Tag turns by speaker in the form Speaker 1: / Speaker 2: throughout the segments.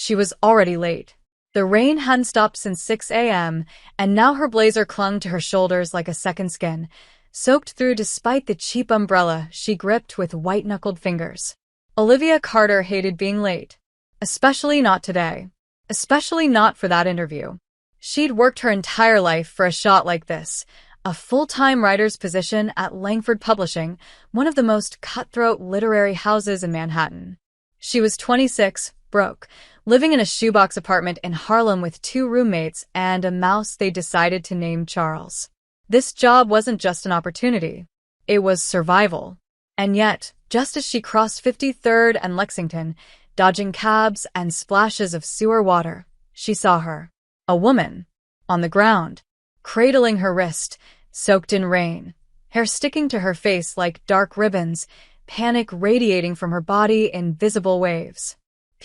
Speaker 1: She was already late. The rain hadn't stopped since 6 a.m., and now her blazer clung to her shoulders like a second skin, soaked through despite the cheap umbrella she gripped with white-knuckled fingers. Olivia Carter hated being late. Especially not today. Especially not for that interview. She'd worked her entire life for a shot like this, a full-time writer's position at Langford Publishing, one of the most cutthroat literary houses in Manhattan. She was 26, broke, living in a shoebox apartment in Harlem with 2 roommates and a mouse they decided to name Charles. This job wasn't just an opportunity. It was survival. And yet, just as she crossed 53rd and Lexington, dodging cabs and splashes of sewer water, she saw her. A woman. On the ground. Cradling her wrist, soaked in rain. Hair sticking to her face like dark ribbons, panic radiating from her body in visible waves.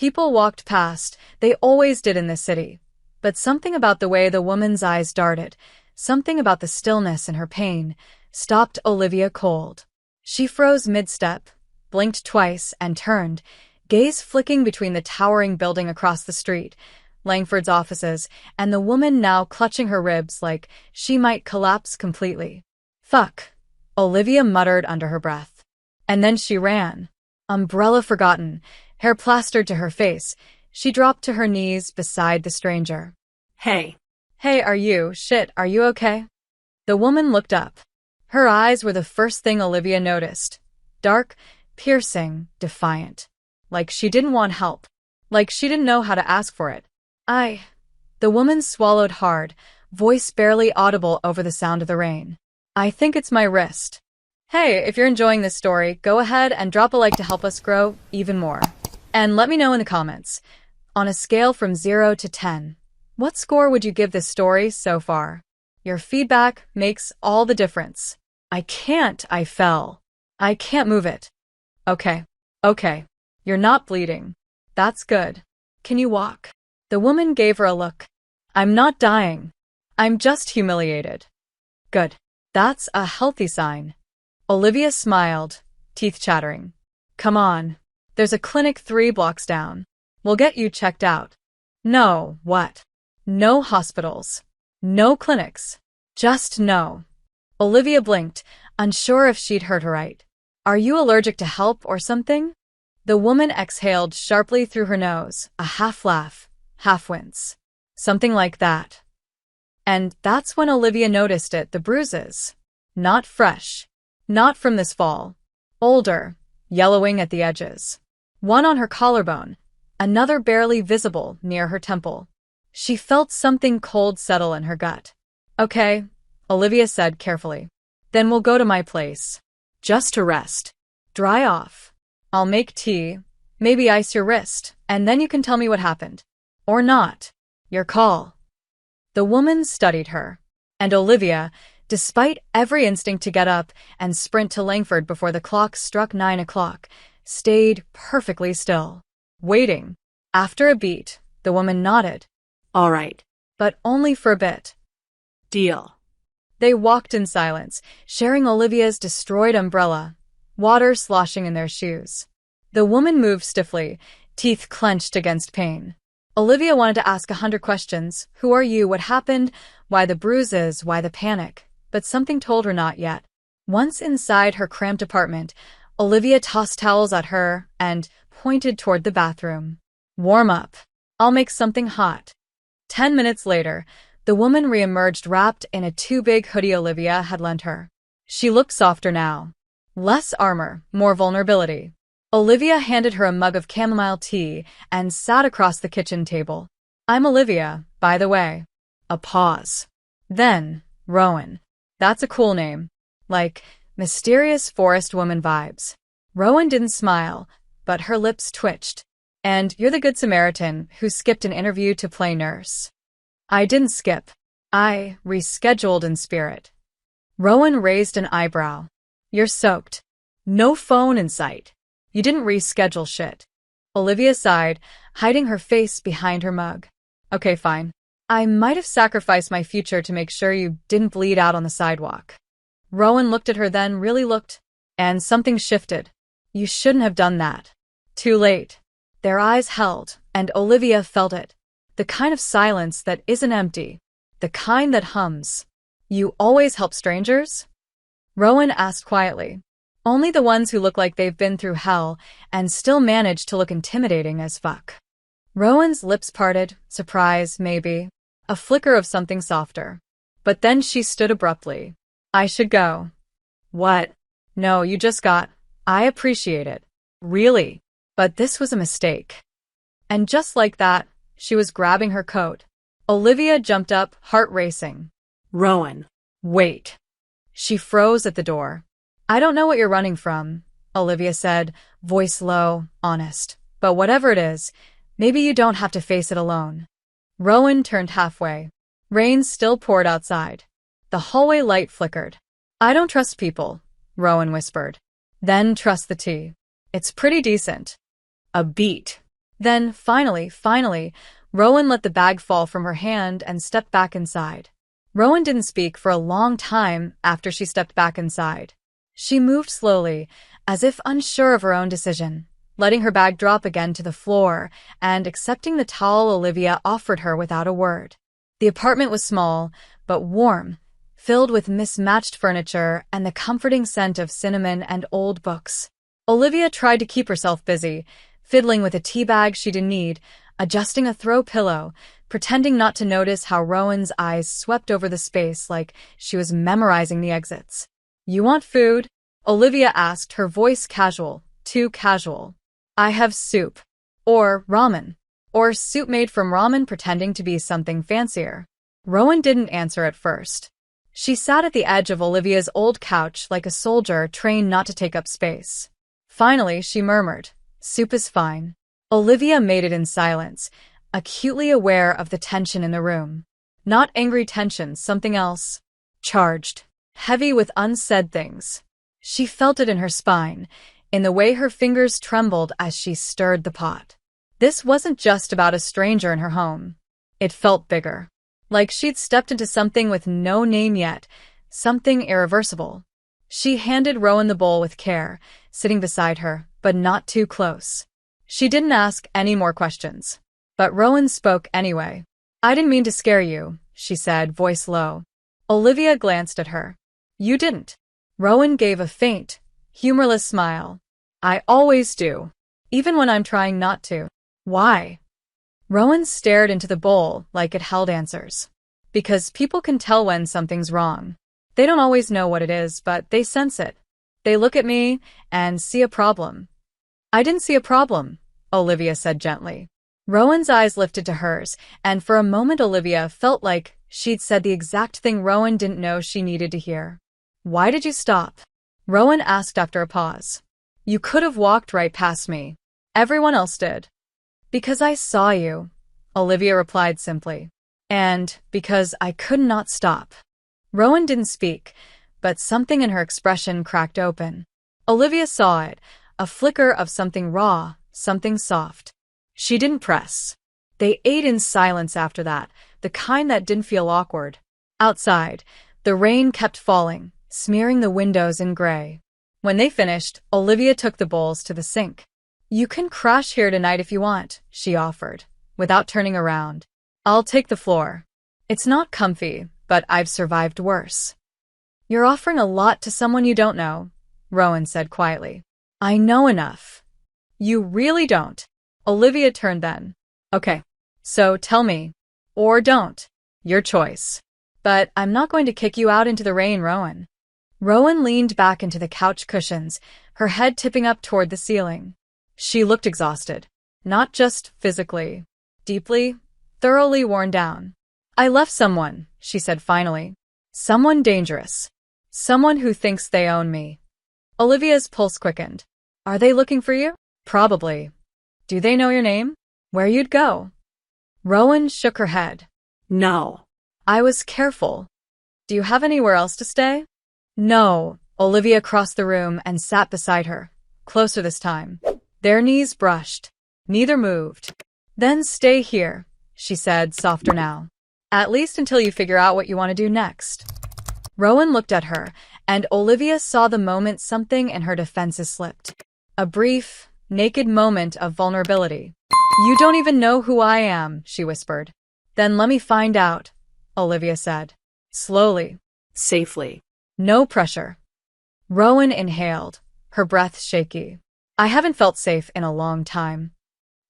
Speaker 1: People walked past, they always did in this city. But something about the way the woman's eyes darted, something about the stillness in her pain, stopped Olivia cold. She froze mid-step, blinked twice, and turned, gaze flicking between the towering building across the street, Langford's offices, and the woman now clutching her ribs like she might collapse completely. "Fuck," Olivia muttered under her breath. And then she ran. Umbrella forgotten, hair plastered to her face, she dropped to her knees beside the stranger.
Speaker 2: Hey.
Speaker 1: Hey, are you okay? The woman looked up. Her eyes were the first thing Olivia noticed. Dark, piercing, defiant. Like she didn't want help. Like she didn't know how to ask for it. The woman swallowed hard, voice barely audible over the sound of the rain. "I think it's my wrist." Hey, if you're enjoying this story, go ahead and drop a like to help us grow even more. And let me know in the comments, on a scale from 0 to 10, what score would you give this story so far? Your feedback makes all the difference. I fell. I can't move it. Okay. You're not bleeding. That's good. Can you walk? The woman gave her a look. I'm not dying. I'm just humiliated. Good. That's a healthy sign. Olivia smiled, teeth chattering. Come on. There's a clinic 3 blocks down. We'll get you checked out. No, what? No hospitals. No clinics. Just no. Olivia blinked, unsure if she'd heard her right. Are you allergic to help or something? The woman exhaled sharply through her nose, a half laugh, half wince. Something like that. And that's when Olivia noticed it, the bruises. Not fresh. Not from this fall. Older, yellowing at the edges. One on her collarbone, another barely visible near her temple. She felt something cold settle in her gut. Okay, Olivia said carefully. Then we'll go to my place. Just to rest. Dry off. I'll make tea, maybe ice your wrist, and then you can tell me what happened. Or not. Your call. The woman studied her. And Olivia, despite every instinct to get up and sprint to Langford before the clock struck 9 o'clock, stayed perfectly still, waiting. After a beat, the woman nodded.
Speaker 2: All right.
Speaker 1: But only for a bit.
Speaker 2: Deal.
Speaker 1: They walked in silence, sharing Olivia's destroyed umbrella, water sloshing in their shoes. The woman moved stiffly, teeth clenched against pain. Olivia wanted to ask 100 questions. Who are you? What happened? Why the bruises? Why the panic? But something told her not yet. Once inside her cramped apartment, Olivia tossed towels at her and pointed toward the bathroom. Warm up. I'll make something hot. 10 minutes later, the woman reemerged wrapped in a too big hoodie Olivia had lent her. She looked softer now. Less armor, more vulnerability. Olivia handed her a mug of chamomile tea and sat across the kitchen table. I'm Olivia, by the way. A pause. Then, Rowan. That's a cool name. Like, mysterious forest woman vibes. Rowan didn't smile, but her lips twitched. And you're the Good Samaritan who skipped an interview to play nurse. I didn't skip. I rescheduled in spirit. Rowan raised an eyebrow. You're soaked. No phone in sight. You didn't reschedule shit. Olivia sighed, hiding her face behind her mug. Okay, fine. I might have sacrificed my future to make sure you didn't bleed out on the sidewalk. Rowan looked at her, then really looked, and something shifted. You shouldn't have done that. Too late. Their eyes held, and Olivia felt it. The kind of silence that isn't empty. The kind that hums. You always help strangers? Rowan asked quietly. Only the ones who look like they've been through hell and still manage to look intimidating as fuck. Rowan's lips parted, surprise, maybe. A flicker of something softer. But then she stood abruptly. I should go.
Speaker 2: What?
Speaker 1: No, you just got. I appreciate it. Really. But this was a mistake. And just like that, she was grabbing her coat. Olivia jumped up, heart racing.
Speaker 2: Rowan.
Speaker 1: Wait. She froze at the door. I don't know what you're running from, Olivia said, voice low, honest. But whatever it is, maybe you don't have to face it alone. Rowan turned halfway. Rain still poured outside. The hallway light flickered. I don't trust people, Rowan whispered. Then trust the tea. It's pretty decent. A beat. Then, finally, Rowan let the bag fall from her hand and stepped back inside. Rowan didn't speak for a long time after she stepped back inside. She moved slowly, as if unsure of her own decision, letting her bag drop again to the floor and accepting the towel Olivia offered her without a word. The apartment was small, but warm, filled with mismatched furniture and the comforting scent of cinnamon and old books. Olivia tried to keep herself busy, fiddling with a tea bag she didn't need, adjusting a throw pillow, pretending not to notice how Rowan's eyes swept over the space like she was memorizing the exits. You want food? Olivia asked, her voice casual, too casual. I have soup. Or ramen. Or soup made from ramen pretending to be something fancier. Rowan didn't answer at first. She sat at the edge of Olivia's old couch like a soldier trained not to take up space. Finally, she murmured, soup is fine. Olivia made it in silence, acutely aware of the tension in the room. Not angry tension, something else. Charged. Heavy with unsaid things. She felt it in her spine, in the way her fingers trembled as she stirred the pot. This wasn't just about a stranger in her home. It felt bigger. Like she'd stepped into something with no name yet, something irreversible. She handed Rowan the bowl with care, sitting beside her, but not too close. She didn't ask any more questions. But Rowan spoke anyway. I didn't mean to scare you, she said, voice low. Olivia glanced at her. You didn't. Rowan gave a faint, humorless smile. I always do. Even when I'm trying not to. Why? Rowan stared into the bowl like it held answers. Because people can tell when something's wrong. They don't always know what it is, but they sense it. They look at me and see a problem. I didn't see a problem, Olivia said gently. Rowan's eyes lifted to hers, and for a moment Olivia felt like she'd said the exact thing Rowan didn't know she needed to hear. Why did you stop? Rowan asked after a pause. You could have walked right past me. Everyone else did. Because I saw you, Olivia replied simply. And because I could not stop. Rowan didn't speak, but something in her expression cracked open. Olivia saw it, a flicker of something raw, something soft. She didn't press. They ate in silence after that, the kind that didn't feel awkward. Outside, the rain kept falling, smearing the windows in gray. When they finished, Olivia took the bowls to the sink. You can crash here tonight if you want, she offered, without turning around. I'll take the floor. It's not comfy, but I've survived worse. You're offering a lot to someone you don't know, Rowan said quietly. I know enough. You really don't. Olivia turned then. Okay, so tell me. Or don't. Your choice. But I'm not going to kick you out into the rain, Rowan. Rowan leaned back into the couch cushions, her head tipping up toward the ceiling. She looked exhausted. Not just physically. Deeply, thoroughly worn down. I left someone, she said finally. Someone dangerous. Someone who thinks they own me. Olivia's pulse quickened. Are they looking for you? Probably. Do they know your name? Where you'd go? Rowan shook her head.
Speaker 2: No.
Speaker 1: I was careful. Do you have anywhere else to stay? No. Olivia crossed the room and sat beside her, closer this time. Their knees brushed. Neither moved. Then stay here, she said, softer now. At least until you figure out what you want to do next. Rowan looked at her, and Olivia saw the moment something in her defenses slipped. A brief, naked moment of vulnerability. You don't even know who I am, she whispered. Then let me find out, Olivia said. Slowly.
Speaker 2: Safely.
Speaker 1: No pressure. Rowan inhaled, her breath shaky. I haven't felt safe in a long time.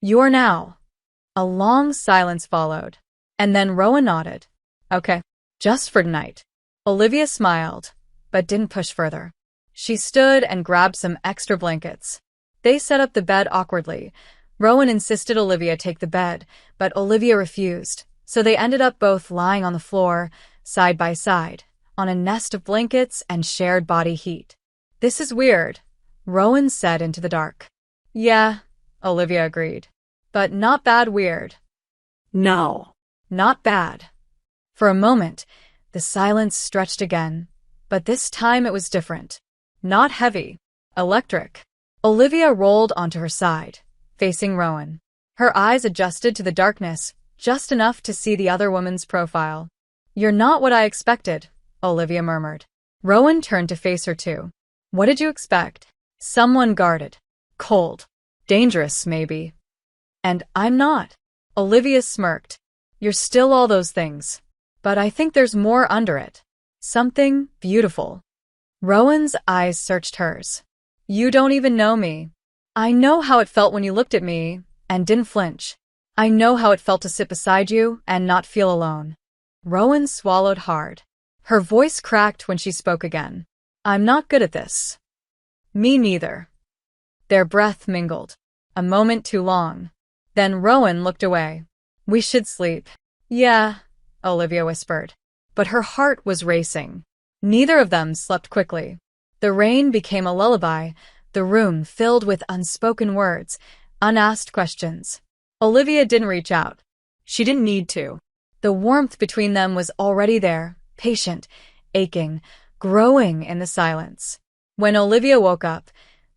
Speaker 1: You are now. A long silence followed, and then Rowan nodded. Okay, just for tonight. Olivia smiled, but didn't push further. She stood and grabbed some extra blankets. They set up the bed awkwardly. Rowan insisted Olivia take the bed, but Olivia refused, so they ended up both lying on the floor, side by side, on a nest of blankets and shared body heat. This is weird, Rowan said into the dark. Yeah, Olivia agreed. But not bad weird.
Speaker 2: No.
Speaker 1: Not bad. For a moment, the silence stretched again, but this time it was different. Not heavy. Electric. Olivia rolled onto her side, facing Rowan. Her eyes adjusted to the darkness, just enough to see the other woman's profile. You're not what I expected, Olivia murmured. Rowan turned to face her too. What did you expect? Someone guarded. Cold. Dangerous, maybe. And I'm not. Olivia smirked. You're still all those things. But I think there's more under it. Something beautiful. Rowan's eyes searched hers. You don't even know me. I know how it felt when you looked at me and didn't flinch. I know how it felt to sit beside you and not feel alone. Rowan swallowed hard. Her voice cracked when she spoke again. I'm not good at this. Me neither. Their breath mingled. A moment too long. Then Rowan looked away. We should sleep. Yeah, Olivia whispered. But her heart was racing. Neither of them slept quickly. The rain became a lullaby, the room filled with unspoken words, unasked questions. Olivia didn't reach out. She didn't need to. The warmth between them was already there, patient, aching, growing in the silence. When Olivia woke up,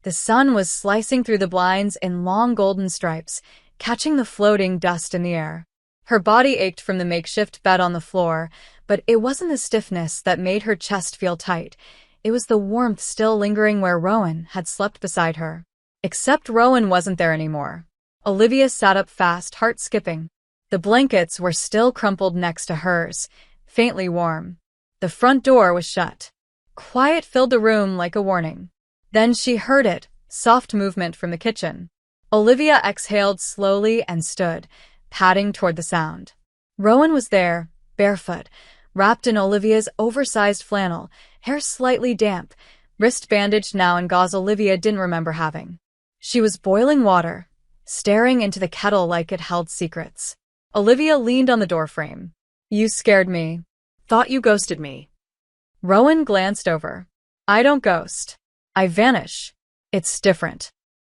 Speaker 1: the sun was slicing through the blinds in long golden stripes, catching the floating dust in the air. Her body ached from the makeshift bed on the floor, but it wasn't the stiffness that made her chest feel tight. It was the warmth still lingering where Rowan had slept beside her. Except Rowan wasn't there anymore. Olivia sat up fast, heart skipping. The blankets were still crumpled next to hers, faintly warm. The front door was shut. Quiet filled the room like a warning. Then she heard it, soft movement from the kitchen. Olivia exhaled slowly and stood, padding toward the sound. Rowan was there, barefoot, wrapped in Olivia's oversized flannel, hair slightly damp, wrist bandaged now in gauze Olivia didn't remember having. She was boiling water, staring into the kettle like it held secrets. Olivia leaned on the doorframe. You scared me.
Speaker 2: Thought you ghosted me.
Speaker 1: Rowan glanced over. I don't ghost. I vanish. It's different.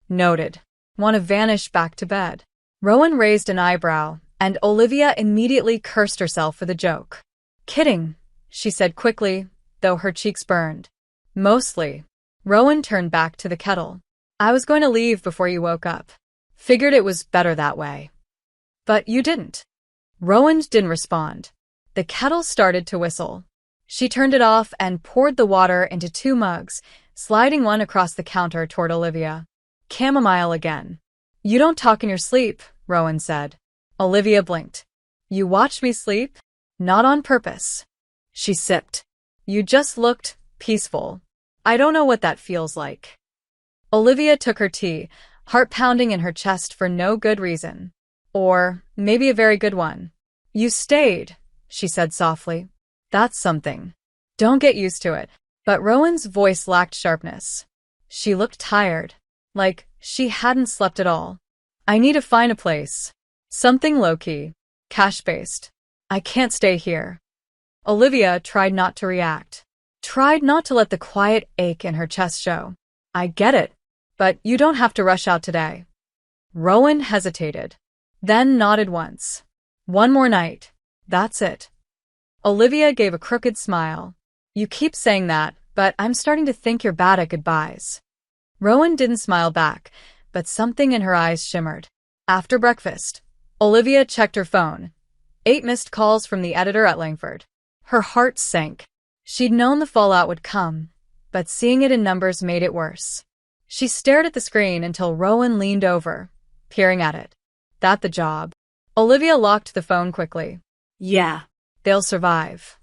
Speaker 1: Noted. Want to vanish back to bed. Rowan raised an eyebrow, and Olivia immediately cursed herself for the joke. Kidding, she said quickly, though her cheeks burned. Mostly. Rowan turned back to the kettle. I was going to leave before you woke up. Figured it was better that way. But you didn't. Rowan didn't respond. The kettle started to whistle. She turned it off and poured the water into 2 mugs, sliding one across the counter toward Olivia. Chamomile again. You don't talk in your sleep, Rowan said. Olivia blinked. You watched me sleep? Not on purpose. She sipped. You just looked peaceful. I don't know what that feels like. Olivia took her tea, heart pounding in her chest for no good reason. Or maybe a very good one. You stayed, she said softly. That's something. Don't get used to it. But Rowan's voice lacked sharpness. She looked tired, like she hadn't slept at all. I need to find a place. Something low-key, cash-based. I can't stay here. Olivia tried not to react. Tried not to let the quiet ache in her chest show. I get it, but you don't have to rush out today. Rowan hesitated, then nodded once. One more night. That's it. Olivia gave a crooked smile. You keep saying that, but I'm starting to think you're bad at goodbyes. Rowan didn't smile back, but something in her eyes shimmered. After breakfast, Olivia checked her phone. 8 missed calls from the editor at Langford. Her heart sank. She'd known the fallout would come, but seeing it in numbers made it worse. She stared at the screen until Rowan leaned over, peering at it. That the job? Olivia locked the phone quickly.
Speaker 2: Yeah.
Speaker 1: They'll survive.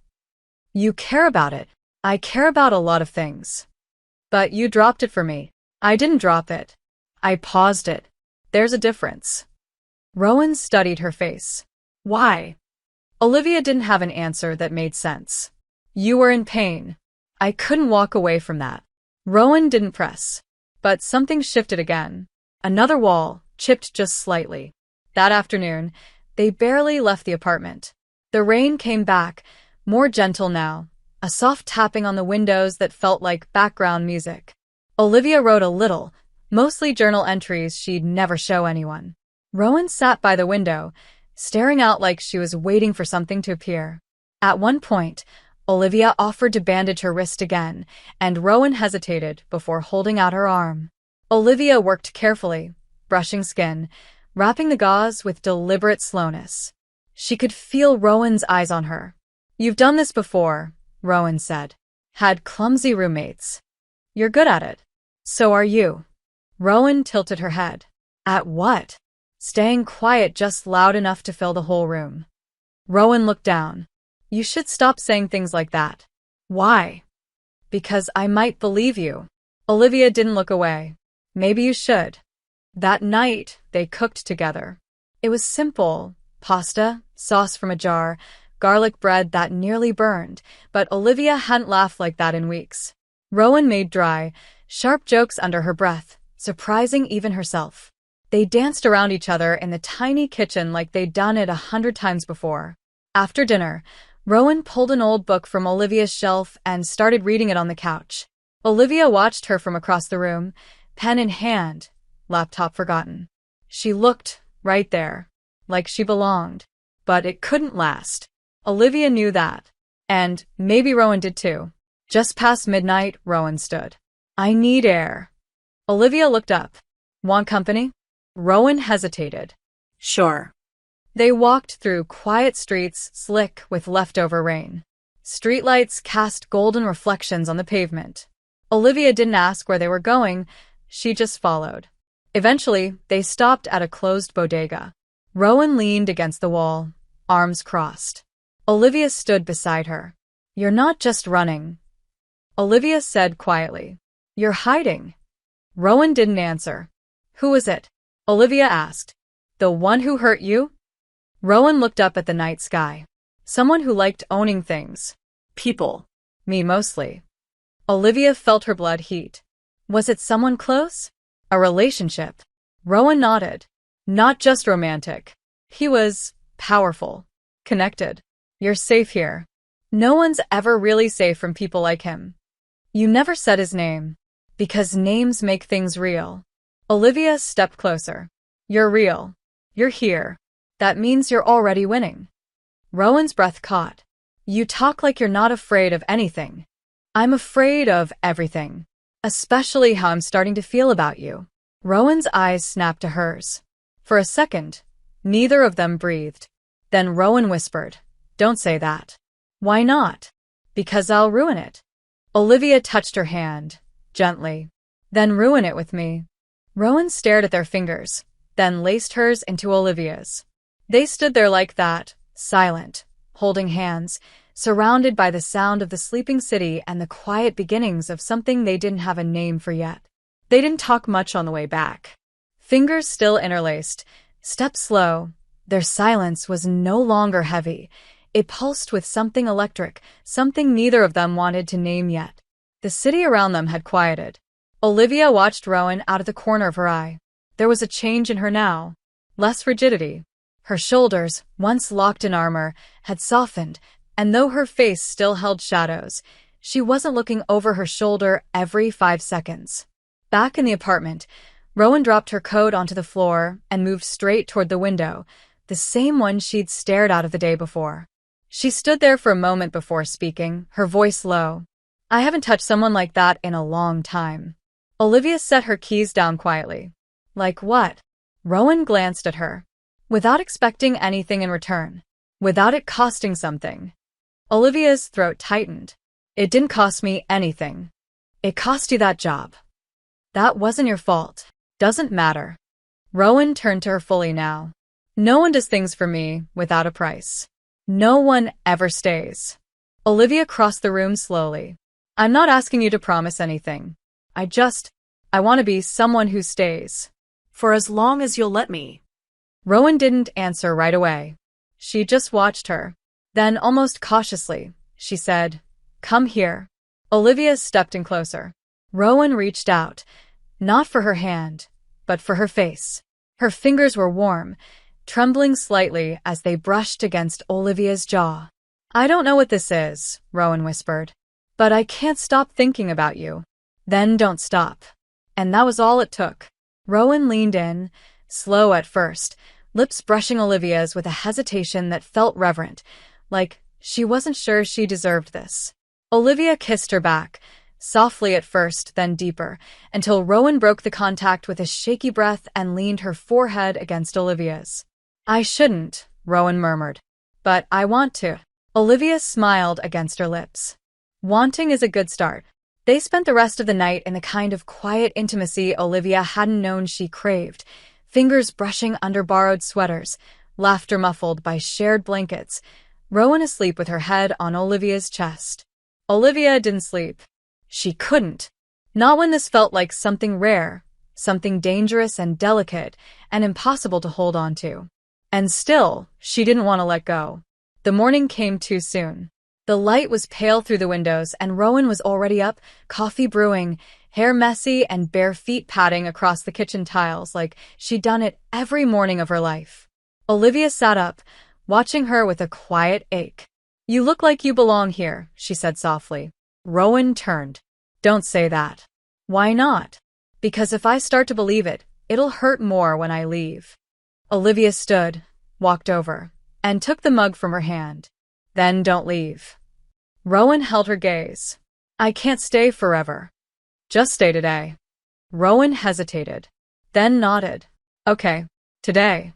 Speaker 1: You care about it. I care about a lot of things. But you dropped it for me. I didn't drop it. I paused it. There's a difference. Rowan studied her face.
Speaker 2: Why?
Speaker 1: Olivia didn't have an answer that made sense. You were in pain. I couldn't walk away from that. Rowan didn't press. But something shifted again. Another wall, chipped just slightly. That afternoon, they barely left the apartment. The rain came back, more gentle now, a soft tapping on the windows that felt like background music. Olivia wrote a little, mostly journal entries she'd never show anyone. Rowan sat by the window, staring out like she was waiting for something to appear. At one point, Olivia offered to bandage her wrist again, and Rowan hesitated before holding out her arm. Olivia worked carefully, brushing skin, wrapping the gauze with deliberate slowness. She could feel Rowan's eyes on her. You've done this before, Rowan said. Had clumsy roommates. You're good at it. So are you. Rowan tilted her head. At what? Staying quiet just loud enough to fill the whole room. Rowan looked down. You should stop saying things like that. Why? Because I might believe you. Olivia didn't look away. Maybe you should. That night, they cooked together. It was simple. Pasta, sauce from a jar, garlic bread that nearly burned, but Olivia hadn't laughed like that in weeks. Rowan made dry, sharp jokes under her breath, surprising even herself. They danced around each other in the tiny kitchen like they'd done it 100 times before. After dinner, Rowan pulled an old book from Olivia's shelf and started reading it on the couch. Olivia watched her from across the room, pen in hand, laptop forgotten. She looked right there, like she belonged. But it couldn't last. Olivia knew that. And maybe Rowan did too. Just past midnight, Rowan stood. I need air. Olivia looked up. Want company? Rowan hesitated.
Speaker 2: Sure.
Speaker 1: They walked through quiet streets slick with leftover rain. Streetlights cast golden reflections on the pavement. Olivia didn't ask where they were going. She just followed. Eventually, they stopped at a closed bodega. Rowan leaned against the wall, arms crossed. Olivia stood beside her. You're not just running. Olivia said quietly. You're hiding. Rowan didn't answer. Who is it? Olivia asked. The one who hurt you? Rowan looked up at the night sky. Someone who liked owning things.
Speaker 2: People.
Speaker 1: Me mostly. Olivia felt her blood heat. Was it someone close? A relationship? Rowan nodded. Not just romantic. He was powerful. Connected. You're safe here. No one's ever really safe from people like him. You never said his name. Because names make things real. Olivia stepped closer. You're real. You're here. That means you're already winning. Rowan's breath caught. You talk like you're not afraid of anything. I'm afraid of everything. Especially how I'm starting to feel about you. Rowan's eyes snapped to hers. For a second, neither of them breathed. Then Rowan whispered, Don't say that. Why not? Because I'll ruin it. Olivia touched her hand, gently. Then ruin it with me. Rowan stared at their fingers, then laced hers into Olivia's. They stood there like that, silent, holding hands, surrounded by the sound of the sleeping city and the quiet beginnings of something they didn't have a name for yet. They didn't talk much on the way back. Fingers still interlaced, steps slow. Their silence was no longer heavy. It pulsed with something electric, something neither of them wanted to name yet. The city around them had quieted. Olivia watched Rowan out of the corner of her eye. There was a change in her now. Less rigidity. Her shoulders, once locked in armor, had softened, and though her face still held shadows, she wasn't looking over her shoulder every 5 seconds. Back in the apartment, Rowan dropped her coat onto the floor and moved straight toward the window, the same one she'd stared out of the day before. She stood there for a moment before speaking, her voice low. I haven't touched someone like that in a long time. Olivia set her keys down quietly. Like what? Rowan glanced at her. Without expecting anything in return. Without it costing something. Olivia's throat tightened. It didn't cost me anything. It cost you that job. That wasn't your fault. Doesn't matter. Rowan turned to her fully now. No one does things for me without a price. No one ever stays. Olivia crossed the room slowly. I'm not asking you to promise anything. I want to be someone who stays.
Speaker 2: For as long as you'll let me.
Speaker 1: Rowan didn't answer right away. She just watched her. Then, almost cautiously, she said, "Come here." Olivia stepped in closer. Rowan reached out, not for her hand, but for her face. Her fingers were warm, trembling slightly as they brushed against Olivia's jaw. "I don't know what this is," Rowan whispered, "but I can't stop thinking about you." "Then don't stop." And that was all it took. Rowan leaned in, slow at first, lips brushing Olivia's with a hesitation that felt reverent, like she wasn't sure she deserved this. Olivia kissed her back, softly at first, then deeper, until Rowan broke the contact with a shaky breath and leaned her forehead against Olivia's. "I shouldn't," Rowan murmured, "but I want to." Olivia smiled against her lips. Wanting is a good start. They spent the rest of the night in the kind of quiet intimacy Olivia hadn't known she craved, fingers brushing under borrowed sweaters, laughter muffled by shared blankets, Rowan asleep with her head on Olivia's chest. Olivia didn't sleep. She couldn't. Not when this felt like something rare, something dangerous and delicate, and impossible to hold on to. And still, she didn't want to let go. The morning came too soon. The light was pale through the windows, and Rowan was already up, coffee brewing, hair messy and bare feet padding across the kitchen tiles like she'd done it every morning of her life. Olivia sat up, watching her with a quiet ache. "You look like you belong here," she said softly. Rowan turned. "Don't say that." "Why not?" "Because if I start to believe it, it'll hurt more when I leave." Olivia stood, walked over, and took the mug from her hand. "Then don't leave." Rowan held her gaze. "I can't stay forever." "Just stay today." Rowan hesitated, then nodded. "Okay, today."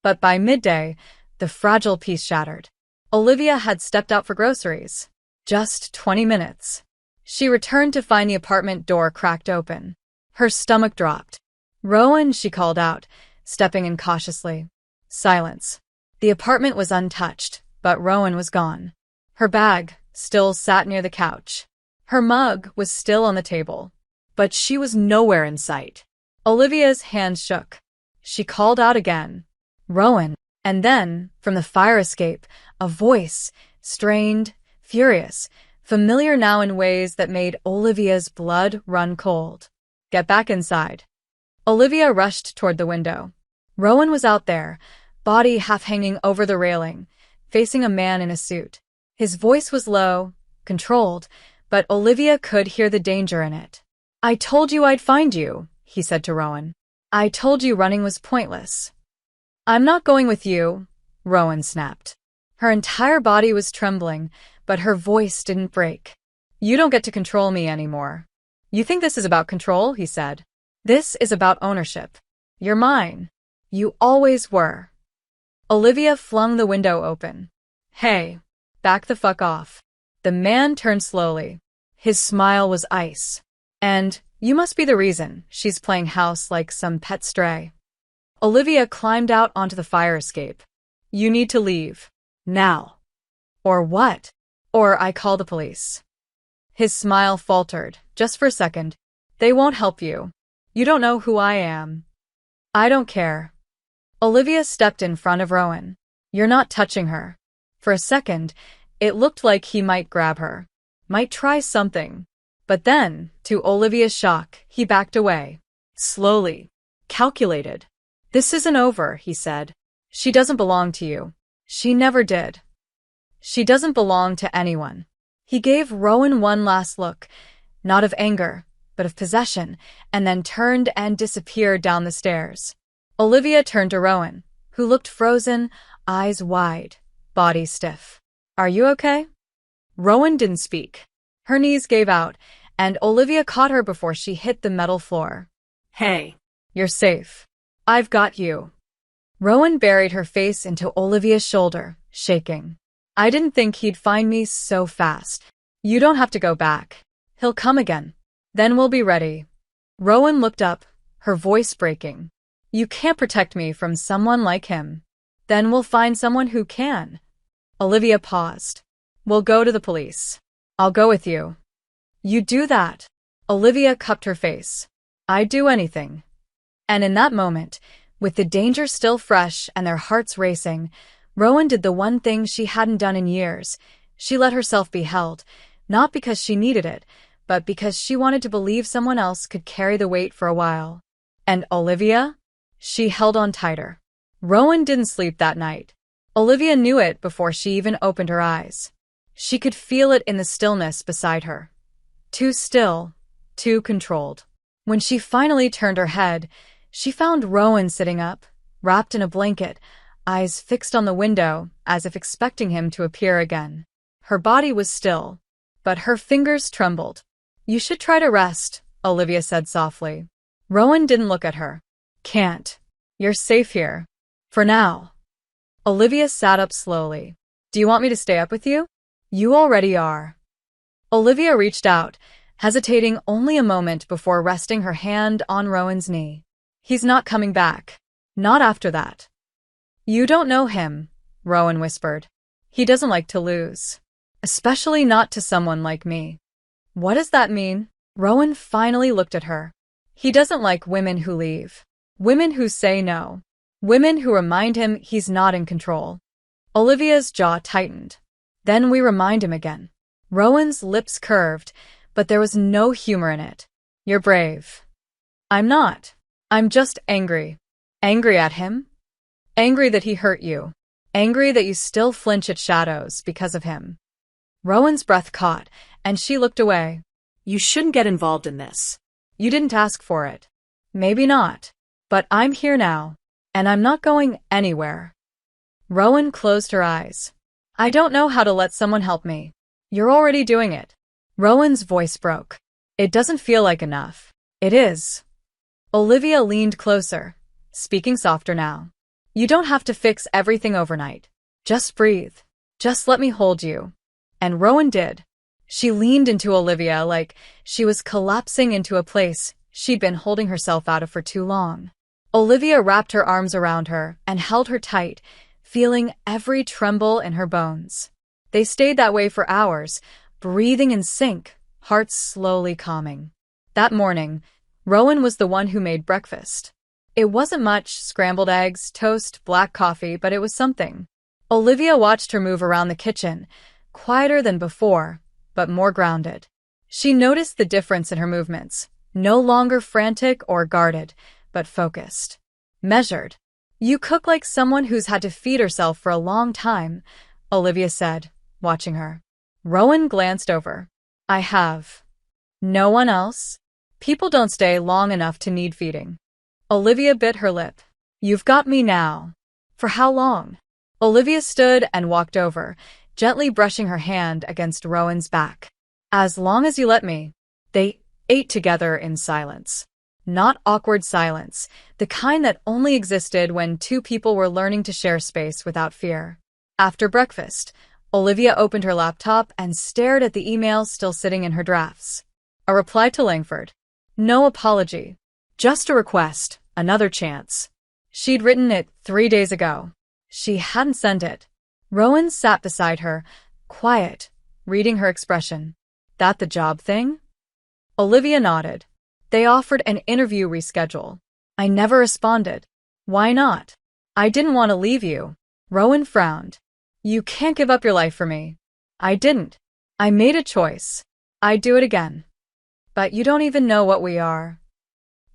Speaker 1: But by midday, the fragile piece shattered. Olivia had stepped out for groceries. Just 20 minutes. She returned to find the apartment door cracked open. Her stomach dropped. "Rowan," she called out, stepping in cautiously. Silence. The apartment was untouched, but Rowan was gone. Her bag still sat near the couch. Her mug was still on the table, but she was nowhere in sight. Olivia's hand shook. She called out again, "Rowan." And then, from the fire escape, a voice, strained, furious, familiar now in ways that made Olivia's blood run cold. "Get back inside." Olivia rushed toward the window. Rowan was out there, body half hanging over the railing, facing a man in a suit. His voice was low, controlled, but Olivia could hear the danger in it. "I told you I'd find you," he said to Rowan. "I told you running was pointless." "I'm not going with you," Rowan snapped. Her entire body was trembling, but her voice didn't break. "You don't get to control me anymore." "You think this is about control?" he said. "This is about ownership. You're mine. You always were." Olivia flung the window open. "Hey, back the fuck off." The man turned slowly. His smile was ice. "And you must be the reason she's playing house like some pet stray." Olivia climbed out onto the fire escape. "You need to leave. Now." "Or what?" "Or I call the police." His smile faltered, just for a second. "They won't help you. You don't know who I am." "I don't care." Olivia stepped in front of Rowan. "You're not touching her." For a second, it looked like he might grab her, might try something. But then, to Olivia's shock, he backed away. Slowly. Calculated. "This isn't over," he said. "She doesn't belong to you. She never did. She doesn't belong to anyone." He gave Rowan one last look, not of anger, but of possession, and then turned and disappeared down the stairs. Olivia turned to Rowan, who looked frozen, eyes wide, body stiff. "Are you okay?" Rowan didn't speak. Her knees gave out, and Olivia caught her before she hit the metal floor.
Speaker 2: "Hey."
Speaker 1: "You're safe. I've got you." Rowan buried her face into Olivia's shoulder, shaking. "I didn't think he'd find me so fast. You don't have to go back. He'll come again. Then we'll be ready." Rowan looked up, her voice breaking. "You can't protect me from someone like him." Then we'll find someone who can. Olivia paused. We'll go to the police. I'll go with you. You do that. Olivia cupped her face. I'd do anything. And in that moment, with the danger still fresh and their hearts racing, Rowan did the one thing she hadn't done in years. She let herself be held, not because she needed it, but because she wanted to believe someone else could carry the weight for a while. And Olivia? She held on tighter. Rowan didn't sleep that night. Olivia knew it before she even opened her eyes. She could feel it in the stillness beside her. Too still, too controlled. When she finally turned her head, she found Rowan sitting up, wrapped in a blanket, eyes fixed on the window, as if expecting him to appear again. Her body was still, but her fingers trembled. You should try to rest, Olivia said softly. Rowan didn't look at her. Can't. You're safe here. For now. Olivia sat up slowly. Do you want me to stay up with you? You already are. Olivia reached out, hesitating only a moment before resting her hand on Rowan's knee. He's not coming back. Not after that. You don't know him, Rowan whispered. He doesn't like to lose. Especially not to someone like me. What does that mean? Rowan finally looked at her. He doesn't like women who leave. Women who say no. Women who remind him he's not in control. Olivia's jaw tightened. Then we remind him again. Rowan's lips curved, but there was no humor in it. You're brave. I'm not. I'm just angry. Angry at him? Angry that he hurt you. Angry that you still flinch at shadows because of him. Rowan's breath caught, and she looked away.
Speaker 2: You shouldn't get involved in this.
Speaker 1: You didn't ask for it. Maybe not. But I'm here now, and I'm not going anywhere. Rowan closed her eyes. I don't know how to let someone help me. You're already doing it. Rowan's voice broke. It doesn't feel like enough. It is. Olivia leaned closer, speaking softer now. You don't have to fix everything overnight. Just breathe. Just let me hold you. And Rowan did. She leaned into Olivia like she was collapsing into a place she'd been holding herself out of for too long. Olivia wrapped her arms around her and held her tight, feeling every tremble in her bones. They stayed that way for hours, breathing in sync, hearts slowly calming. That morning, Rowan was the one who made breakfast. It wasn't much, scrambled eggs, toast, black coffee, but it was something. Olivia watched her move around the kitchen, quieter than before, but more grounded. She noticed the difference in her movements, no longer frantic or guarded, but focused. Measured. You cook like someone who's had to feed herself for a long time, Olivia said, watching her. Rowan glanced over. I have. No one else? People don't stay long enough to need feeding. Olivia bit her lip. You've got me now. For how long? Olivia stood and walked over, gently brushing her hand against Rowan's back. As long as you let me. They ate together in silence. Not awkward silence, the kind that only existed when two people were learning to share space without fear. After breakfast, Olivia opened her laptop and stared at the email still sitting in her drafts. A reply to Langford. No apology. Just a request, another chance. She'd written it 3 days ago. She hadn't sent it. Rowan sat beside her, quiet, reading her expression. That the job thing? Olivia nodded. They offered an interview reschedule. I never responded. Why not? I didn't want to leave you. Rowan frowned. You can't give up your life for me. I didn't. I made a choice. I'd do it again. But you don't even know what we are.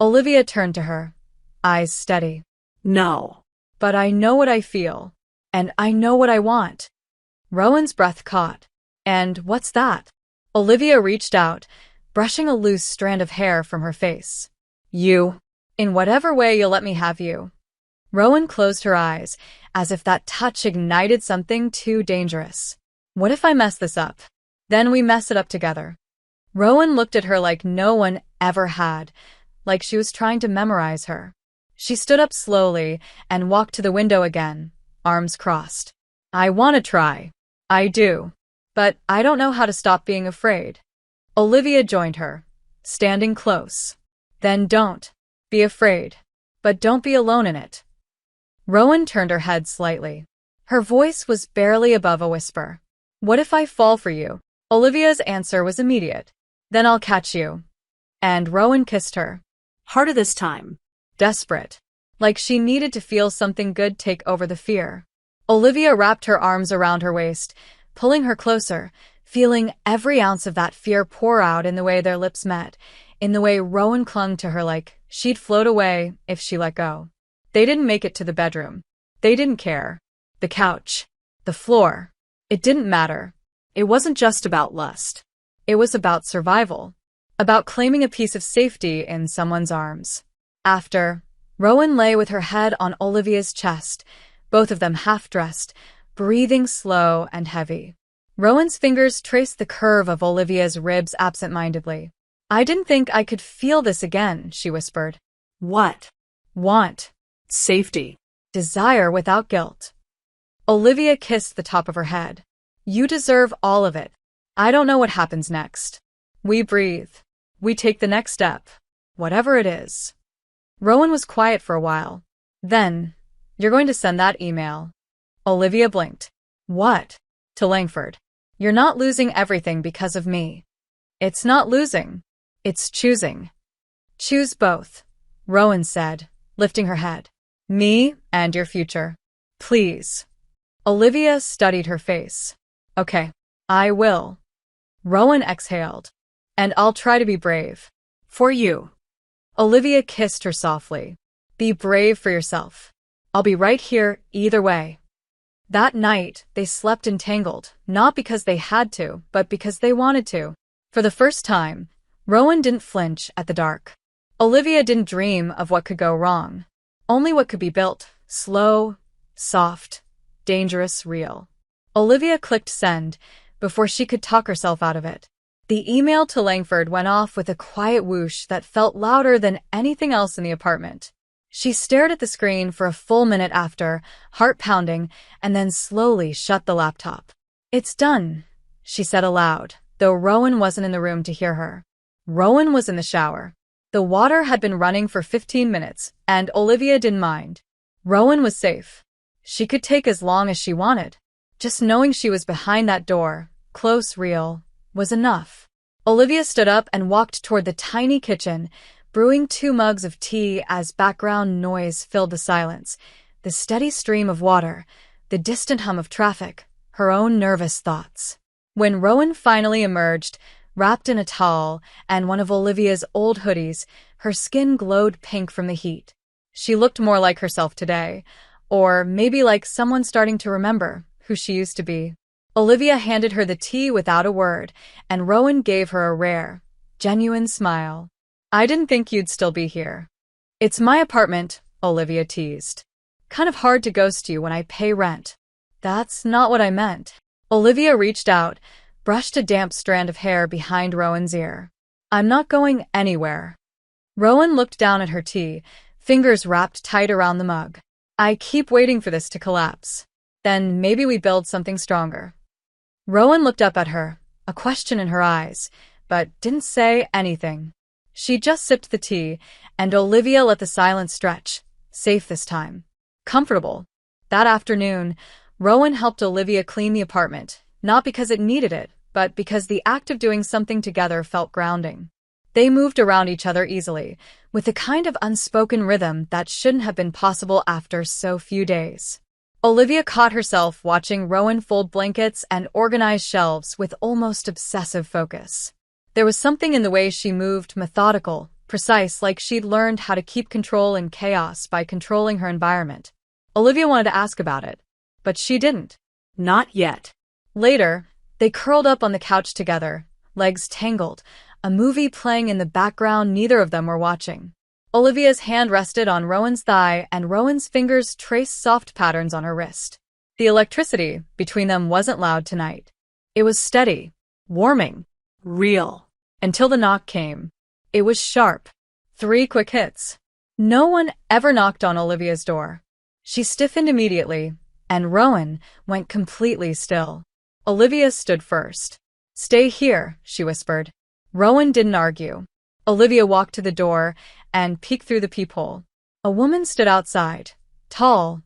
Speaker 1: Olivia turned to her, eyes steady.
Speaker 2: No.
Speaker 1: But I know what I feel. And I know what I want. Rowan's breath caught. And what's that? Olivia reached out, brushing a loose strand of hair from her face. You. In whatever way you'll let me have you. Rowan closed her eyes, as if that touch ignited something too dangerous. What if I mess this up? Then we mess it up together. Rowan looked at her like no one ever had, like she was trying to memorize her. She stood up slowly and walked to the window again, arms crossed. I want to try. I do. But I don't know how to stop being afraid. Olivia joined her, standing close. Then don't. Be afraid. But don't be alone in it. Rowan turned her head slightly. Her voice was barely above a whisper. What if I fall for you? Olivia's answer was immediate. Then I'll catch you. And Rowan kissed her.
Speaker 2: Harder this time.
Speaker 1: Desperate. Like she needed to feel something good take over the fear. Olivia wrapped her arms around her waist, pulling her closer, feeling every ounce of that fear pour out in the way their lips met, in the way Rowan clung to her like she'd float away if she let go. They didn't make it to the bedroom. They didn't care. The couch. The floor. It didn't matter.
Speaker 2: It wasn't just about lust.
Speaker 1: It was about survival. About claiming a piece of safety in someone's arms. After, Rowan lay with her head on Olivia's chest, both of them half-dressed, breathing slow and heavy. Rowan's fingers traced the curve of Olivia's ribs absent-mindedly. I didn't think I could feel this again, she whispered.
Speaker 2: What?
Speaker 1: Want.
Speaker 2: Safety.
Speaker 1: Desire without guilt. Olivia kissed the top of her head. You deserve all of it. I don't know what happens next. We breathe. We take the next step. Whatever it is. Rowan was quiet for a while. Then, you're going to send that email. Olivia blinked. What? To Langford. You're not losing everything because of me. It's not losing. It's choosing. Choose both, Rowan said, lifting her head. Me and your future. Please. Olivia studied her face. Okay, I will. Rowan exhaled. And I'll try to be brave.
Speaker 2: For you.
Speaker 1: Olivia kissed her softly. Be brave for yourself. I'll be right here either way. That night, they slept entangled, not because they had to, but because they wanted to. For the first time, Rowan didn't flinch at the dark. Olivia didn't dream of what could go wrong. Only what could be built, slow, soft, dangerous, real. Olivia clicked send before she could talk herself out of it. The email to Langford went off with a quiet whoosh that felt louder than anything else in the apartment. She stared at the screen for a full minute after, heart pounding, and then slowly shut the laptop. It's done, she said aloud, though Rowan wasn't in the room to hear her. Rowan was in the shower. The water had been running for 15 minutes, and Olivia didn't mind. Rowan was safe. She could take as long as she wanted. Just knowing she was behind that door, close, real, was enough. Olivia stood up and walked toward the tiny kitchen, brewing 2 mugs of tea as background noise filled the silence. The steady stream of water, the distant hum of traffic, her own nervous thoughts. When Rowan finally emerged, wrapped in a towel and one of Olivia's old hoodies, her skin glowed pink from the heat. She looked more like herself today, or maybe like someone starting to remember who she used to be. Olivia handed her the tea without a word, and Rowan gave her a rare, genuine smile. I didn't think you'd still be here. It's my apartment, Olivia teased. Kind of hard to ghost you when I pay rent. That's not what I meant. Olivia reached out, brushed a damp strand of hair behind Rowan's ear. I'm not going anywhere. Rowan looked down at her tea, fingers wrapped tight around the mug. I keep waiting for this to collapse. Then maybe we build something stronger. Rowan looked up at her, a question in her eyes, but didn't say anything. She just sipped the tea, and Olivia let the silence stretch, safe this time. Comfortable. That afternoon, Rowan helped Olivia clean the apartment, not because it needed it, but because the act of doing something together felt grounding. They moved around each other easily, with a kind of unspoken rhythm that shouldn't have been possible after so few days. Olivia caught herself watching Rowan fold blankets and organize shelves with almost obsessive focus. There was something in the way she moved, methodical, precise, like she'd learned how to keep control in chaos by controlling her environment. Olivia wanted to ask about it, but she didn't.
Speaker 2: Not yet.
Speaker 1: Later, they curled up on the couch together, legs tangled, a movie playing in the background neither of them were watching. Olivia's hand rested on Rowan's thigh, and Rowan's fingers traced soft patterns on her wrist. The electricity between them wasn't loud tonight. It was steady, warming,
Speaker 2: real.
Speaker 1: Until the knock came. It was sharp. 3 quick hits. No one ever knocked on Olivia's door. She stiffened immediately, and Rowan went completely still. Olivia stood first. Stay here, she whispered. Rowan didn't argue. Olivia walked to the door and peeked through the peephole. A woman stood outside, tall,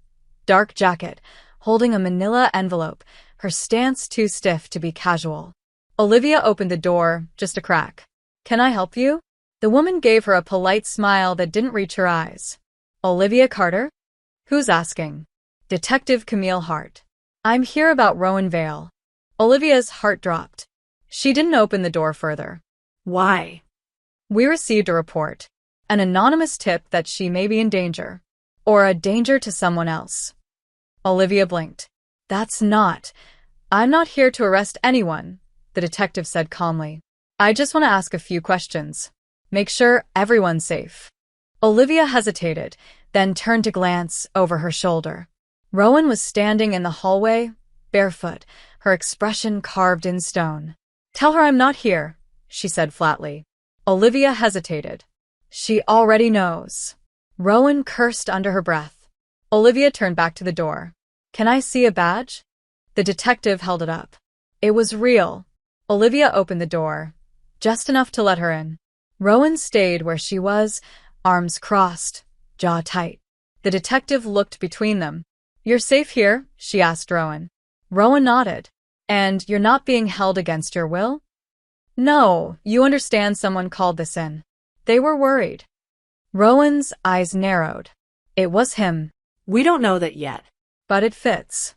Speaker 1: dark jacket, holding a manila envelope, her stance too stiff to be casual. Olivia opened the door, just a crack. "Can I help you?" The woman gave her a polite smile that didn't reach her eyes. "Olivia Carter?" "Who's asking?" "Detective Camille Hart. I'm here about Rowan Vale." Olivia's heart dropped. She didn't open the door further.
Speaker 2: Why?
Speaker 1: "We received a report. An anonymous tip that she may be in danger. Or a danger to someone else." Olivia blinked. I'm not here to arrest anyone," the detective said calmly. "I just want to ask a few questions. Make sure everyone's safe." Olivia hesitated, then turned to glance over her shoulder. Rowan was standing in the hallway, barefoot, her expression carved in stone. "Tell her I'm not here," she said flatly. Olivia hesitated. She already knows. Rowan cursed under her breath. Olivia turned back to the door. "Can I see a badge?" The detective held it up. It was real. Olivia opened the door, just enough to let her in. Rowan stayed where she was, arms crossed, jaw tight. The detective looked between them. "You're safe here?" she asked Rowan. Rowan nodded. "And you're not being held against your will?" "No, you understand someone called this in." They were worried. Rowan's eyes narrowed. It was him.
Speaker 2: We don't know that yet.
Speaker 1: But it fits.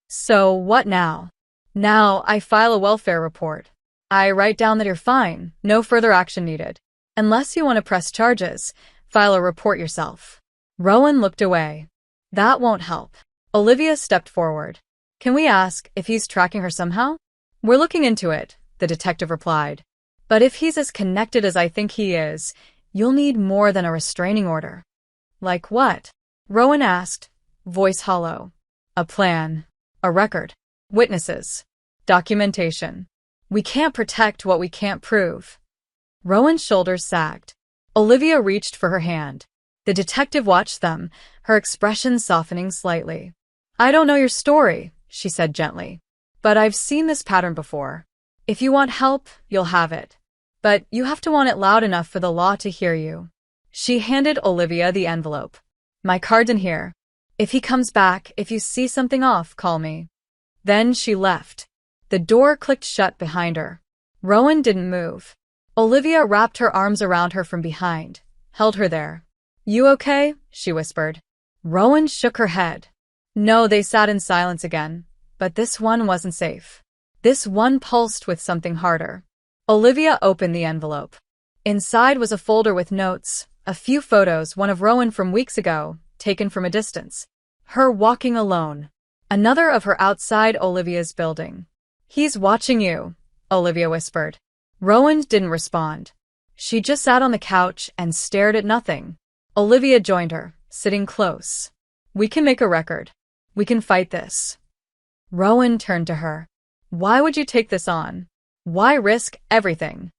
Speaker 1: "So what now?" "Now I file a welfare report. I write down that you're fine, no further action needed. Unless you want to press charges, file a report yourself." Rowan looked away. "That won't help." Olivia stepped forward. "Can we ask if he's tracking her somehow?" "We're looking into it," the detective replied. "But if he's as connected as I think he is, you'll need more than a restraining order." "Like what?" Rowan asked, voice hollow. "A plan. A record. Witnesses. Documentation. We can't protect what we can't prove." Rowan's shoulders sagged. Olivia reached for her hand. The detective watched them, her expression softening slightly. "I don't know your story," she said gently. "But I've seen this pattern before. If you want help, you'll have it. But you have to want it loud enough for the law to hear you." She handed Olivia the envelope. "My card's in here. If he comes back, if you see something off, call me." Then she left. The door clicked shut behind her. Rowan didn't move. Olivia wrapped her arms around her from behind, held her there. "You okay?" she whispered. Rowan shook her head. No, they sat in silence again. But this one wasn't safe. This one pulsed with something harder. Olivia opened the envelope. Inside was a folder with notes, a few photos, one of Rowan from weeks ago, taken from a distance. Her walking alone. Another of her outside Olivia's building. "He's watching you," Olivia whispered. Rowan didn't respond. She just sat on the couch and stared at nothing. Olivia joined her, sitting close. "We can make a record. We can fight this." Rowan turned to her. "Why would you take this on? Why risk everything?"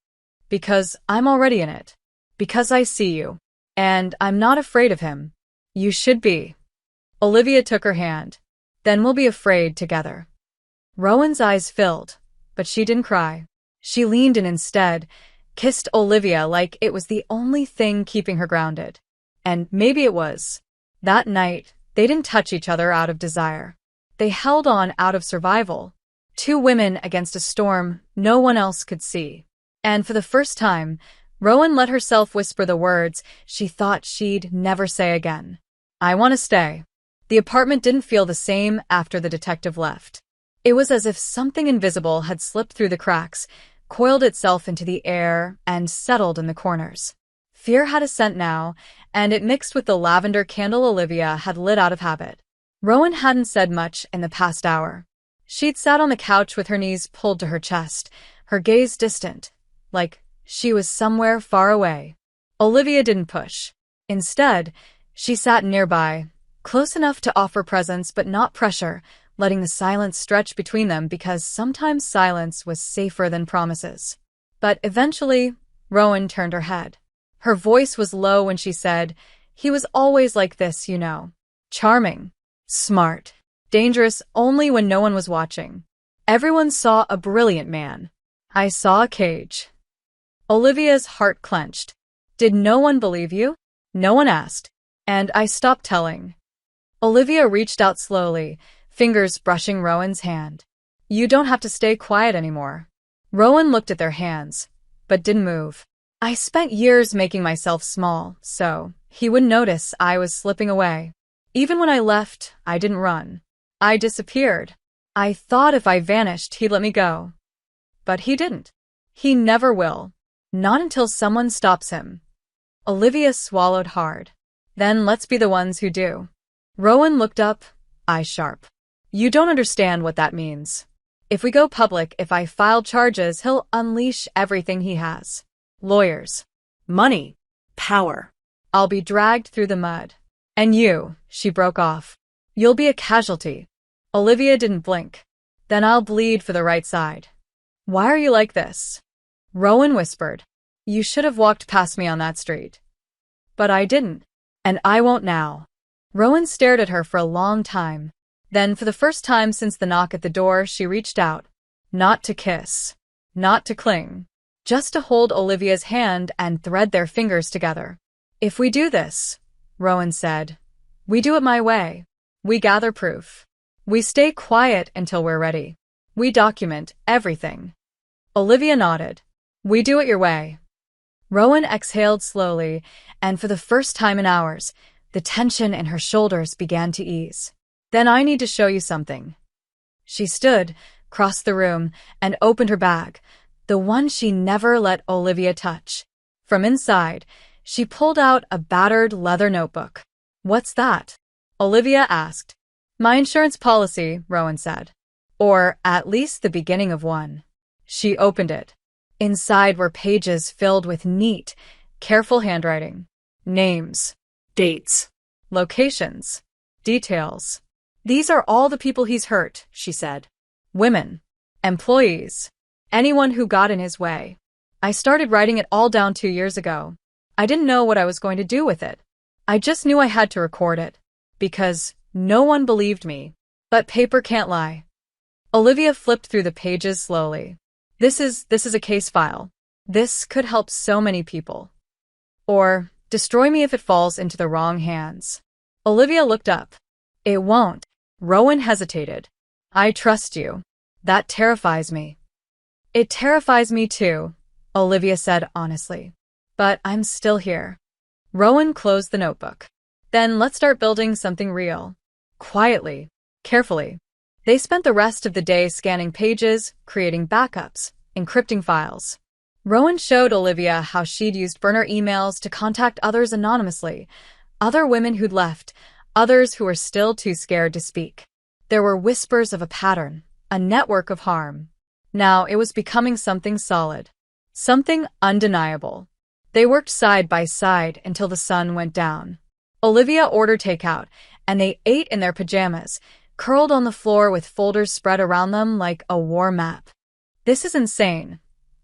Speaker 1: "Because I'm already in it. Because I see you. And I'm not afraid of him. You should be." Olivia took her hand. "Then we'll be afraid together." Rowan's eyes filled, but she didn't cry. She leaned in instead, kissed Olivia like it was the only thing keeping her grounded. And maybe it was. That night, they didn't touch each other out of desire. They held on out of survival. Two women against a storm no one else could see. And for the first time, Rowan let herself whisper the words she thought she'd never say again. "I want to stay." The apartment didn't feel the same after the detective left. It was as if something invisible had slipped through the cracks, coiled itself into the air, and settled in the corners. Fear had a scent now, and it mixed with the lavender candle Olivia had lit out of habit. Rowan hadn't said much in the past hour. She'd sat on the couch with her knees pulled to her chest, her gaze distant, like she was somewhere far away. Olivia didn't push. Instead, she sat nearby, close enough to offer presence but not pressure, letting the silence stretch between them because sometimes silence was safer than promises. But eventually, Rowan turned her head. Her voice was low when she said, "He was always like this, you know. Charming. Smart. Dangerous only when no one was watching. Everyone saw a brilliant man. I saw a cage." Olivia's heart clenched. "Did no one believe you?" "No one asked. And I stopped telling." Olivia reached out slowly, fingers brushing Rowan's hand. You don't have to stay quiet anymore. Rowan looked at their hands, but didn't move. I spent years making myself small, so he wouldn't notice I was slipping away. Even when I left, I didn't run. I disappeared. I thought if I vanished, he'd let me go. But he didn't. He never will. Not until someone stops him. Olivia swallowed hard. Then let's be the ones who do. Rowan looked up, eyes sharp. You don't understand what that means. If we go public, if I file charges, he'll unleash everything he has. Lawyers.
Speaker 2: Money. Power.
Speaker 1: I'll be dragged through the mud. And you, she broke off. You'll be a casualty. Olivia didn't blink. Then I'll bleed for the right side. Why are you like this? Rowan whispered. You should have walked past me on that street. But I didn't. And I won't now. Rowan stared at her for a long time. Then, for the first time since the knock at the door, she reached out. Not to kiss. Not to cling. Just to hold Olivia's hand and thread their fingers together. If we do this, Rowan said, we do it my way. We gather proof. We stay quiet until we're ready. We document everything. Olivia nodded. We do it your way. Rowan exhaled slowly, and for the first time in hours, the tension in her shoulders began to ease. Then I need to show you something. She stood, crossed the room, and opened her bag, the one she never let Olivia touch. From inside, she pulled out a battered leather notebook. What's that? Olivia asked. My insurance policy, Rowan said. Or at least the beginning of one. She opened it. Inside were pages filled with neat, careful handwriting. Names.
Speaker 2: Dates.
Speaker 1: Locations. Details. These are all the people he's hurt, she said. Women. Employees. Anyone who got in his way. I started writing it all down 2 years ago. I didn't know what I was going to do with it. I just knew I had to record it. Because no one believed me. But paper can't lie. Olivia flipped through the pages slowly. This is a case file. This could help so many people. Or destroy me if it falls into the wrong hands. Olivia looked up. It won't. Rowan hesitated. I trust you. That terrifies me. It terrifies me too, Olivia said honestly. But I'm still here. Rowan closed the notebook. Then let's start building something real. Quietly. Carefully. They spent the rest of the day scanning pages, creating backups, encrypting files. Rowan showed Olivia how she'd used burner emails to contact others anonymously, other women who'd left, others who were still too scared to speak. There were whispers of a pattern, a network of harm. Now it was becoming something solid, something undeniable. They worked side by side until the sun went down. Olivia ordered takeout, and they ate in their pajamas, curled on the floor with folders spread around them like a war map. This is insane,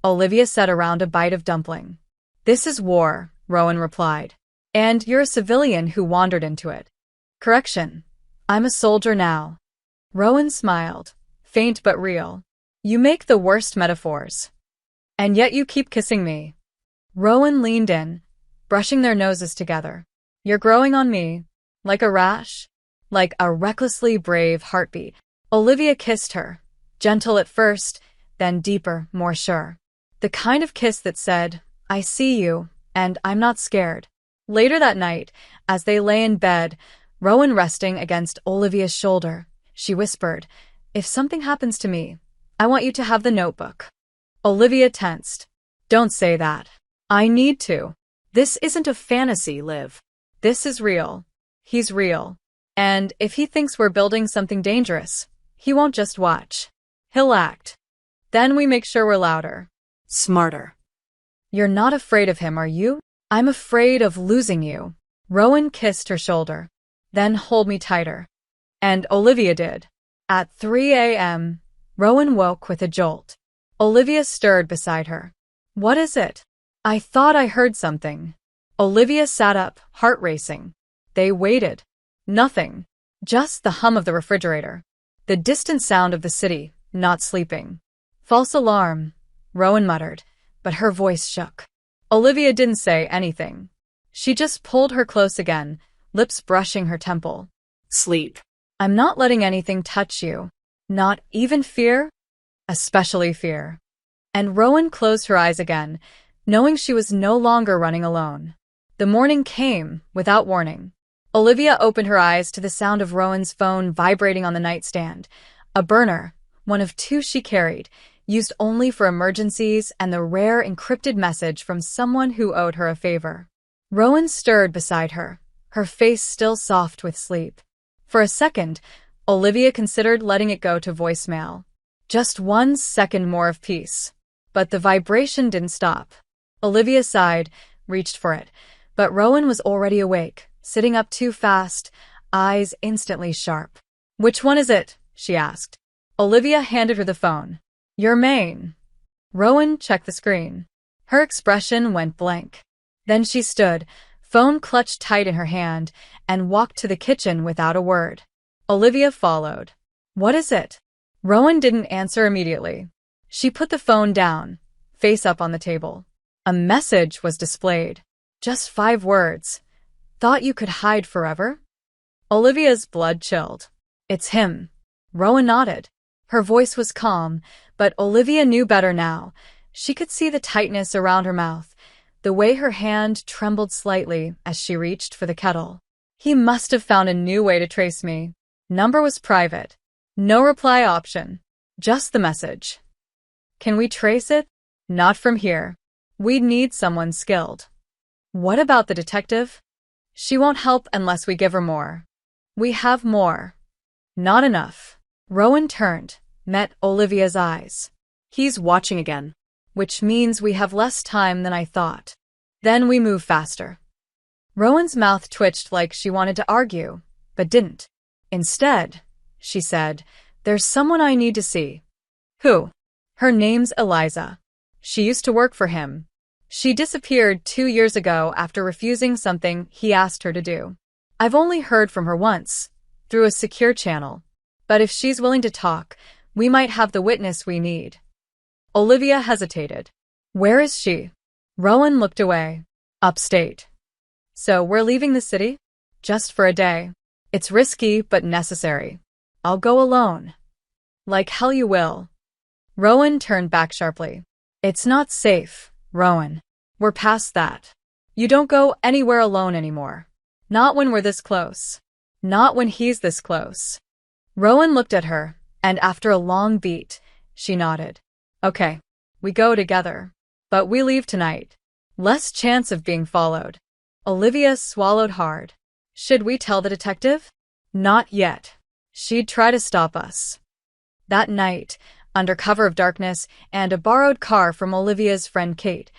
Speaker 1: Olivia said around a bite of dumpling. This is war, Rowan replied. And you're a civilian who wandered into it. Correction. I'm a soldier now. Rowan smiled, faint but real. You make the worst metaphors. And yet you keep kissing me. Rowan leaned in, brushing their noses together. You're growing on me. Like a rash. Like a recklessly brave heartbeat. Olivia kissed her, gentle at first, then deeper, more sure. The kind of kiss that said, I see you, and I'm not scared. Later that night, as they lay in bed, Rowan resting against Olivia's shoulder, she whispered, If something happens to me, I want you to have the notebook. Olivia tensed. Don't say that. I need to. This isn't a fantasy, Liv. This is real. He's real. And if he thinks we're building something dangerous, he won't just watch. He'll act. Then we make sure we're louder.
Speaker 2: Smarter.
Speaker 1: You're not afraid of him, are you? I'm afraid of losing you. Rowan kissed her shoulder. Then hold me tighter. And Olivia did. At 3 a.m., Rowan woke with a jolt. Olivia stirred beside her. What is it? I thought I heard something. Olivia sat up, heart racing. They waited. Nothing. Just the hum of the refrigerator. The distant sound of the city, not sleeping. False alarm, Rowan muttered, but her voice shook. Olivia didn't say anything. She just pulled her close again, lips brushing her temple.
Speaker 2: Sleep.
Speaker 1: I'm not letting anything touch you. Not even fear? Especially fear. And Rowan closed her eyes again, knowing she was no longer running alone. The morning came, without warning. Olivia opened her eyes to the sound of Rowan's phone vibrating on the nightstand. A burner, one of two she carried, used only for emergencies, and the rare encrypted message from someone who owed her a favor. Rowan stirred beside her, her face still soft with sleep. For a second, Olivia considered letting it go to voicemail. Just 1 second more of peace. But the vibration didn't stop. Olivia sighed, reached for it, but Rowan was already awake, sitting up too fast, eyes instantly sharp. "Which one is it?" she asked. Olivia handed her the phone. "Your main." Rowan checked the screen. Her expression went blank. Then she stood, phone clutched tight in her hand, and walked to the kitchen without a word. Olivia followed. "What is it?" Rowan didn't answer immediately. She put the phone down, face up on the table. A message was displayed. Just 5 words. "Thought you could hide forever?" Olivia's blood chilled. "It's him." Rowan nodded. Her voice was calm, but Olivia knew better now. She could see the tightness around her mouth, the way her hand trembled slightly as she reached for the kettle. "He must have found a new way to trace me. Number was private. No reply option. Just the message. Can we trace it? Not from here. We'd need someone skilled." "What about the detective?" "She won't help unless we give her more." "We have more." "Not enough." Rowan turned, met Olivia's eyes.
Speaker 2: He's watching again.
Speaker 1: "Which means we have less time than I thought. Then we move faster." Rowan's mouth twitched like she wanted to argue, but didn't. "Instead," she said, "there's someone I need to see." "Who?" "Her name's Eliza. She used to work for him. She disappeared 2 years ago after refusing something he asked her to do. I've only heard from her once, through a secure channel. But if she's willing to talk, we might have the witness we need." Olivia hesitated. "Where is she?" Rowan looked away. "Upstate." "So we're leaving the city?" "Just for a day. It's risky, but necessary. I'll go alone." "Like hell you will." Rowan turned back sharply. "It's not safe, Rowan. We're past that. You don't go anywhere alone anymore. Not when we're this close. Not when he's this close." Rowan looked at her, and after a long beat, she nodded. "Okay, we go together. But we leave tonight. Less chance of being followed." Olivia swallowed hard. "Should we tell the detective?" "Not yet. She'd try to stop us." That night, under cover of darkness and a borrowed car from Olivia's friend Kate,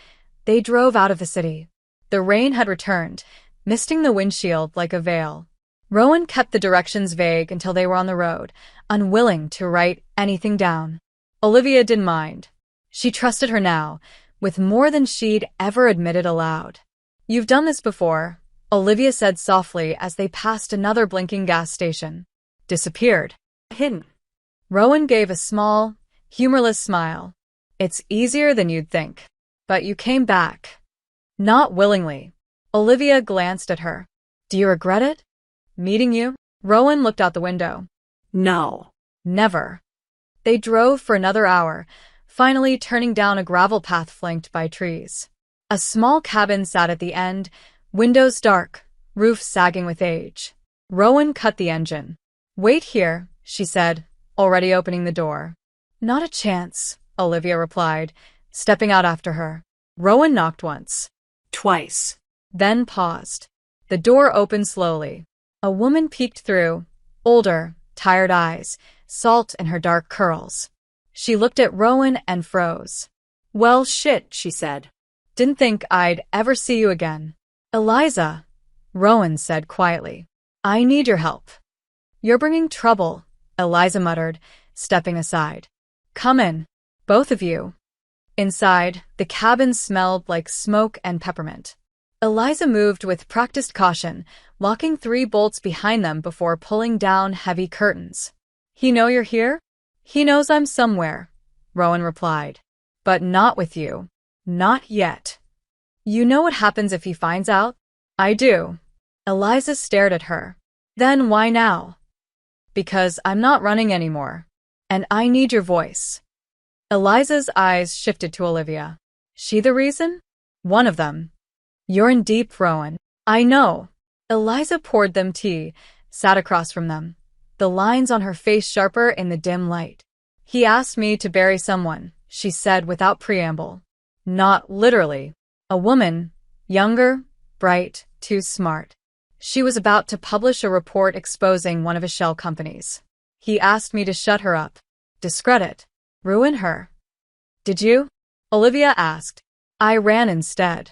Speaker 1: they drove out of the city. The rain had returned, misting the windshield like a veil. Rowan kept the directions vague until they were on the road, unwilling to write anything down. Olivia didn't mind. She trusted her now, with more than she'd ever admitted aloud. "You've done this before," Olivia said softly as they passed another blinking gas station. "Disappeared."
Speaker 2: Hidden.
Speaker 1: Rowan gave a small, humorless smile. "It's easier than you'd think. But you came back." "Not willingly." Olivia glanced at her. "Do you regret it? Meeting you?" Rowan looked out the window.
Speaker 2: No.
Speaker 1: "Never." They drove for another hour, finally turning down a gravel path flanked by trees. A small cabin sat at the end, windows dark, roof sagging with age. Rowan cut the engine. "Wait here," she said, already opening the door. "Not a chance," Olivia replied, stepping out after her. Rowan knocked once.
Speaker 2: Twice.
Speaker 1: Then paused. The door opened slowly. A woman peeked through, older, tired eyes, salt in her dark curls. She looked at Rowan and froze. "Well, shit," she said. "Didn't think I'd ever see you again." "Eliza," Rowan said quietly. "I need your help." "You're bringing trouble," Eliza muttered, stepping aside. "Come in, both of you." Inside, the cabin smelled like smoke and peppermint. Eliza moved with practiced caution, locking 3 bolts behind them before pulling down heavy curtains. "He know you're here?" "He knows I'm somewhere," Rowan replied. "But not with you. Not yet." "You know what happens if he finds out?" "I do." Eliza stared at her. Then why now? Because I'm not running anymore. And I need your voice. Eliza's eyes shifted to Olivia. She the reason? One of them. You're in deep, Rowan. I know. Eliza poured them tea, sat across from them, the lines on her face sharper in the dim light. He asked me to bury someone, she said without preamble. Not literally. A woman, younger, bright, too smart. She was about to publish a report exposing one of his shell companies. He asked me to shut her up, discredit, ruin her. Did you? Olivia asked. I ran instead.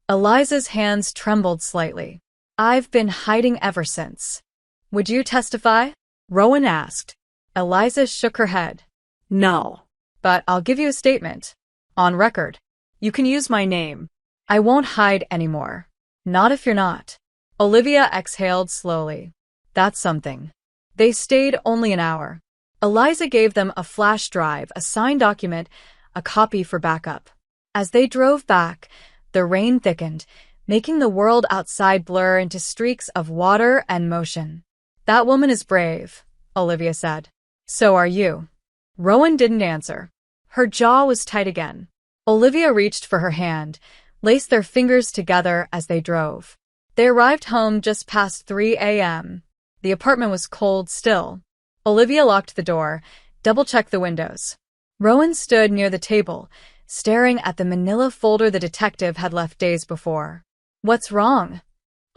Speaker 1: Eliza's hands trembled slightly. I've been hiding ever since. Would you testify? Rowan asked. Eliza shook her head.
Speaker 2: No.
Speaker 1: But I'll give you a statement. On record. You can use my name. I won't hide anymore. Not if you're not. Olivia exhaled slowly. That's something. They stayed only an hour. Eliza gave them a flash drive, a signed document, a copy for backup. As they drove back, the rain thickened, making the world outside blur into streaks of water and motion. That woman is brave, Olivia said. So are you. Rowan didn't answer. Her jaw was tight again. Olivia reached for her hand, laced their fingers together as they drove. They arrived home just past 3 a.m. The apartment was cold still. Olivia locked the door, double-checked the windows. Rowan stood near the table, staring at the manila folder the detective had left days before. What's wrong?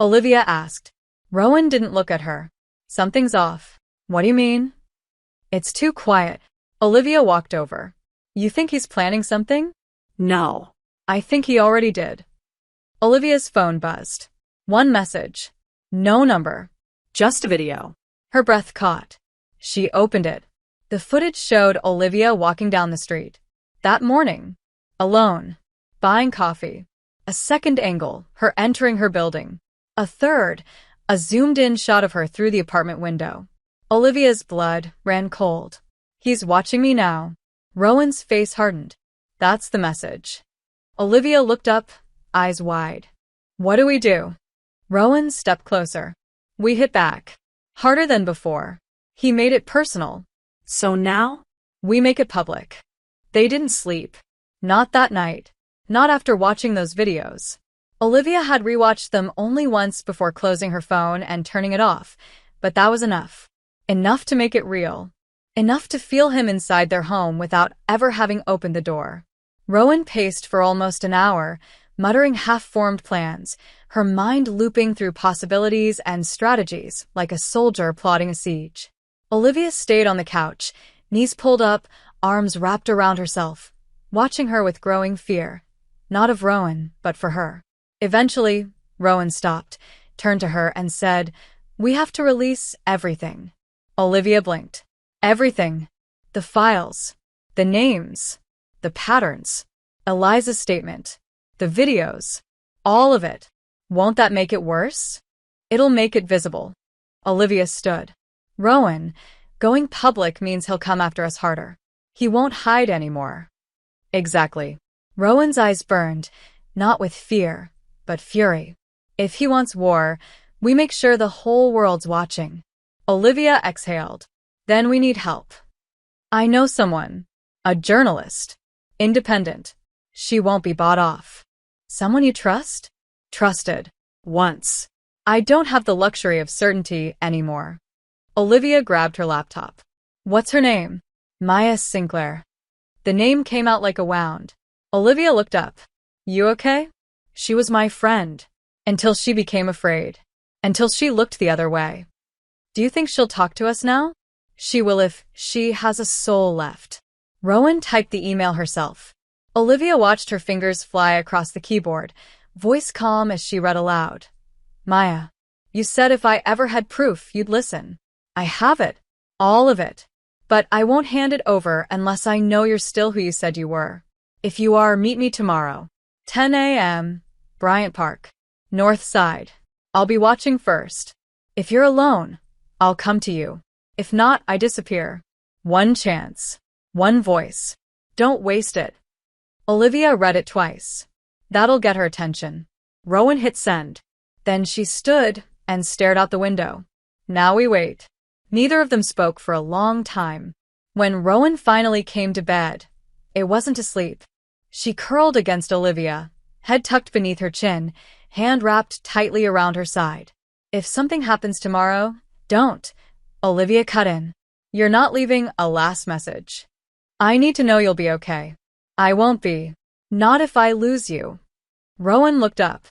Speaker 1: Olivia asked. Rowan didn't look at her. Something's off. What do you mean? It's too quiet. Olivia walked over. You think he's planning something?
Speaker 2: No.
Speaker 1: I think he already did. Olivia's phone buzzed. One message. No number.
Speaker 2: Just a video.
Speaker 1: Her breath caught. She opened it. The footage showed Olivia walking down the street. That morning. Alone. Buying coffee. A second angle, her entering her building. A third, a zoomed-in shot of her through the apartment window. Olivia's blood ran cold. He's watching me now. Rowan's face hardened. That's the message. Olivia looked up, eyes wide. What do we do? Rowan stepped closer. We hit back. Harder than before. He made it personal.
Speaker 2: So now?
Speaker 1: We make it public. They didn't sleep. Not that night. Not after watching those videos. Olivia had rewatched them only once before closing her phone and turning it off, but that was enough. Enough to make it real. Enough to feel him inside their home without ever having opened the door. Rowan paced for almost an hour, muttering half-formed plans, her mind looping through possibilities and strategies like a soldier plotting a siege. Olivia stayed on the couch, knees pulled up, arms wrapped around herself, watching her with growing fear. Not of Rowan, but for her. Eventually, Rowan stopped, turned to her and said, We have to release everything. Olivia blinked. Everything. The files. The names. The patterns. Eliza's statement. The videos. All of it. Won't that make it worse? It'll make it visible. Olivia stood. Rowan, going public means he'll come after us harder. He won't hide anymore. Exactly. Rowan's eyes burned, not with fear, but fury. If he wants war, we make sure the whole world's watching. Olivia exhaled. Then we need help. I know someone. A journalist. Independent. She won't be bought off. Someone you trust? Trusted. Once. I don't have the luxury of certainty anymore. Olivia grabbed her laptop. What's her name? Maya Sinclair. The name came out like a wound. Olivia looked up. You okay? She was my friend. Until she became afraid. Until she looked the other way. Do you think she'll talk to us now? She will if she has a soul left. Rowan typed the email herself. Olivia watched her fingers fly across the keyboard, voice calm as she read aloud. Maya, you said if I ever had proof, you'd listen. I have it. All of it. But I won't hand it over unless I know you're still who you said you were. If you are, meet me tomorrow. 10 a.m., Bryant Park. North Side. I'll be watching first. If you're alone, I'll come to you. If not, I disappear. One chance. One voice. Don't waste it. Olivia read it twice. That'll get her attention. Rowan hit send. Then she stood and stared out the window. Now we wait. Neither of them spoke for a long time. When Rowan finally came to bed, it wasn't to sleep. She curled against Olivia, head tucked beneath her chin, hand wrapped tightly around her side. If something happens tomorrow, don't. Olivia cut in. You're not leaving a last message. I need to know you'll be okay. I won't be. Not if I lose you. Rowan looked up.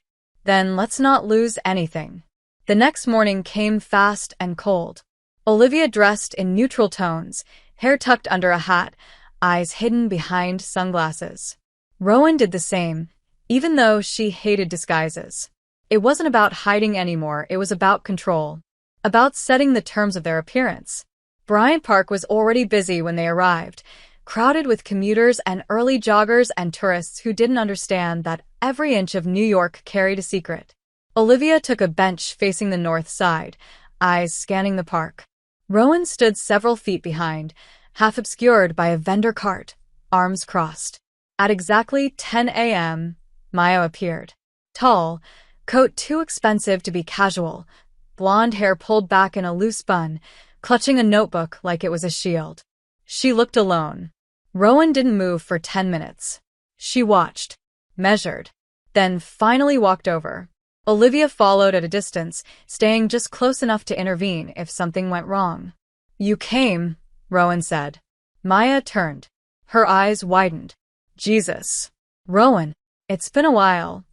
Speaker 1: Then let's not lose anything. The next morning came fast and cold. Olivia dressed in neutral tones, hair tucked under a hat, eyes hidden behind sunglasses. Rowan did the same, even though she hated disguises. It wasn't about hiding anymore, it was about control. About setting the terms of their appearance. Bryant Park was already busy when they arrived, crowded with commuters and early joggers and tourists who didn't understand that every inch of New York carried a secret. Olivia took a bench facing the north side, eyes scanning the park. Rowan stood several feet behind, half obscured by a vendor cart, arms crossed. At exactly 10 a.m., Maya appeared. Tall, coat too expensive to be casual, blonde hair pulled back in a loose bun, clutching a notebook like it was a shield. She looked alone. Rowan didn't move for 10 minutes. She watched, measured, then finally walked over. Olivia followed at a distance, staying just close enough to intervene if something went wrong. You came, Rowan said. Maya turned. Her eyes widened. Jesus. Rowan, it's been a while.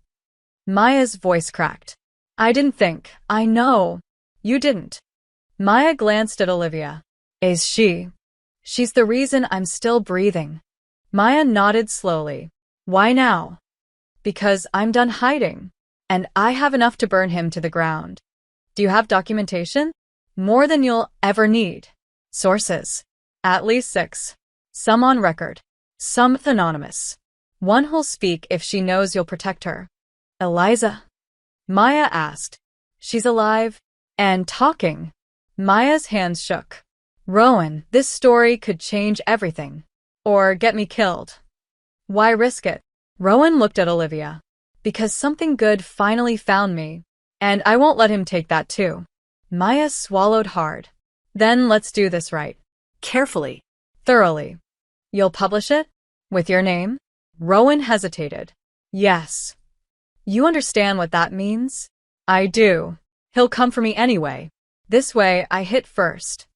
Speaker 1: Maya's voice cracked. I didn't think. I know. You didn't. Maya glanced at Olivia. Is she? She's the reason I'm still breathing. Maya nodded slowly. Why now? Because I'm done hiding. And I have enough to burn him to the ground. Do you have documentation? More than you'll ever need. Sources. At least 6. Some on record. Some anonymous. One who'll speak if she knows you'll protect her. Eliza? Maya asked. She's alive and talking. Maya's hands shook. Rowan, this story could change everything. Or get me killed. Why risk it? Rowan looked at Olivia. Because something good finally found me. And I won't let him take that too. Maya swallowed hard. Then let's do this right.
Speaker 2: Carefully.
Speaker 1: Thoroughly. You'll publish it? With your name? Rowan hesitated. Yes. You understand what that means? I do. He'll come for me anyway. This way, I hit first.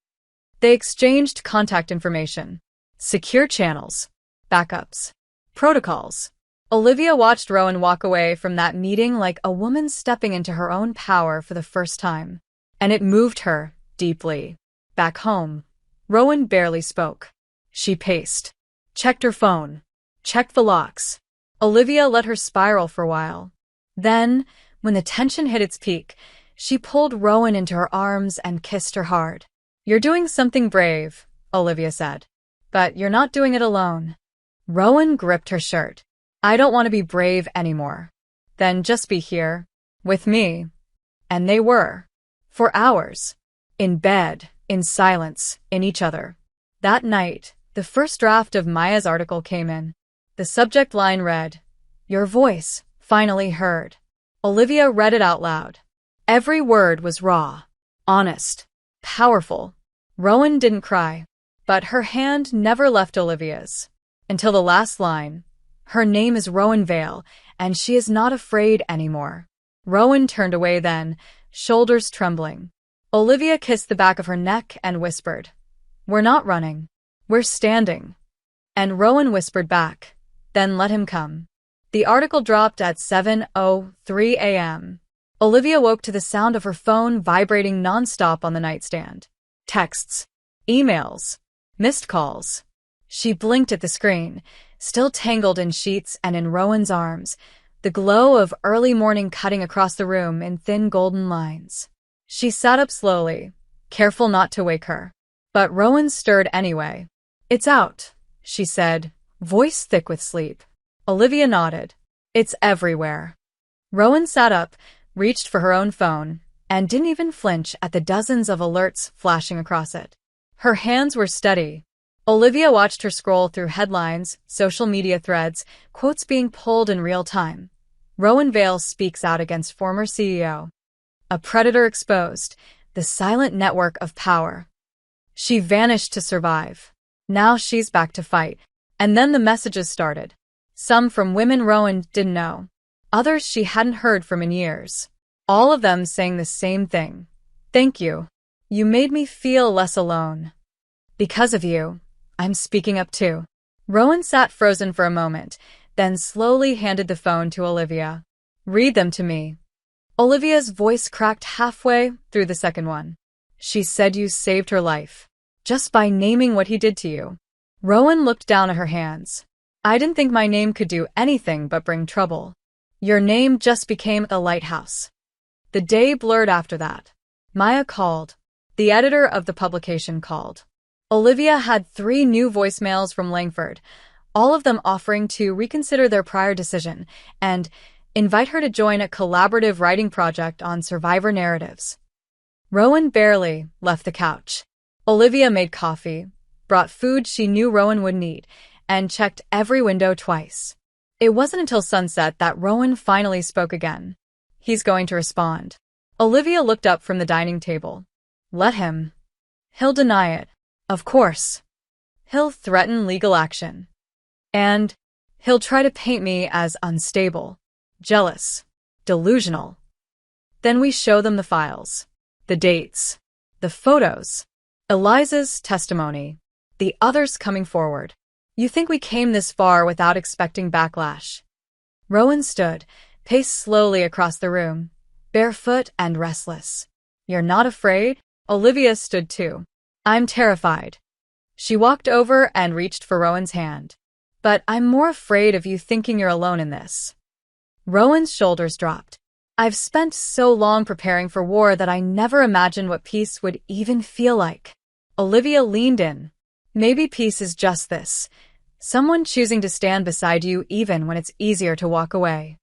Speaker 1: They exchanged contact information. Secure channels. Backups. Protocols. Olivia watched Rowan walk away from that meeting like a woman stepping into her own power for the first time. And it moved her, deeply. Back home, Rowan barely spoke. She paced. Checked her phone. Checked the locks. Olivia let her spiral for a while. Then, when the tension hit its peak, she pulled Rowan into her arms and kissed her hard. You're doing something brave, Olivia said. But you're not doing it alone. Rowan gripped her shirt. I don't want to be brave anymore. Then just be here. With me. And they were. For hours. In bed, in silence, in each other. That night, the first draft of Maya's article came in. The subject line read, Your voice, finally heard. Olivia read it out loud. Every word was raw, honest, powerful. Rowan didn't cry, but her hand never left Olivia's. Until the last line. Her name is Rowan Vale, and she is not afraid anymore. Rowan turned away then, shoulders trembling. Olivia kissed the back of her neck and whispered, We're not running. We're standing. And Rowan whispered back, Then let him come. The article dropped at 7:03 a.m. Olivia woke to the sound of her phone vibrating nonstop on the nightstand. Texts, emails, missed calls. She blinked at the screen, still tangled in sheets and in Rowan's arms, the glow of early morning cutting across the room in thin golden lines. She sat up slowly, careful not to wake her. But Rowan stirred anyway. It's out, she said, voice thick with sleep. Olivia nodded. It's everywhere. Rowan sat up, reached for her own phone, and didn't even flinch at the dozens of alerts flashing across it. Her hands were steady. Olivia watched her scroll through headlines, social media threads, quotes being pulled in real time. Rowan Vale speaks out against former CEO. A predator exposed. the silent network of power. She vanished to survive. Now she's back to fight. And then the messages started. Some from women Rowan didn't know. Others she hadn't heard from in years. All of them saying the same thing. Thank you. You made me feel less alone. Because of you, I'm speaking up too. Rowan sat frozen for a moment, then slowly handed the phone to Olivia. Read them to me. Olivia's voice cracked halfway through the second one. She said you saved her life, just by naming what he did to you. Rowan looked down at her hands. I didn't think my name could do anything but bring trouble. Your name just became a lighthouse. The day blurred after that. Maya called. The editor of the publication called. Olivia had 3 new voicemails from Langford, all of them offering to reconsider their prior decision and invite her to join a collaborative writing project on survivor narratives. Rowan barely left the couch. Olivia made coffee, brought food she knew Rowan would need, and checked every window twice. It wasn't until sunset that Rowan finally spoke again. He's going to respond. Olivia looked up from the dining table. Let him. He'll deny it. Of course. He'll threaten legal action. And he'll try to paint me as unstable, jealous, delusional. Then we show them the files, the dates, the photos, Eliza's testimony, the others coming forward. You think we came this far without expecting backlash? Rowan stood, paced slowly across the room, barefoot and restless. You're not afraid? Olivia stood too. I'm terrified. She walked over and reached for Rowan's hand. But I'm more afraid of you thinking you're alone in this. Rowan's shoulders dropped. I've spent so long preparing for war that I never imagined what peace would even feel like. Olivia leaned in. Maybe peace is just this. Someone choosing to stand beside you even when it's easier to walk away.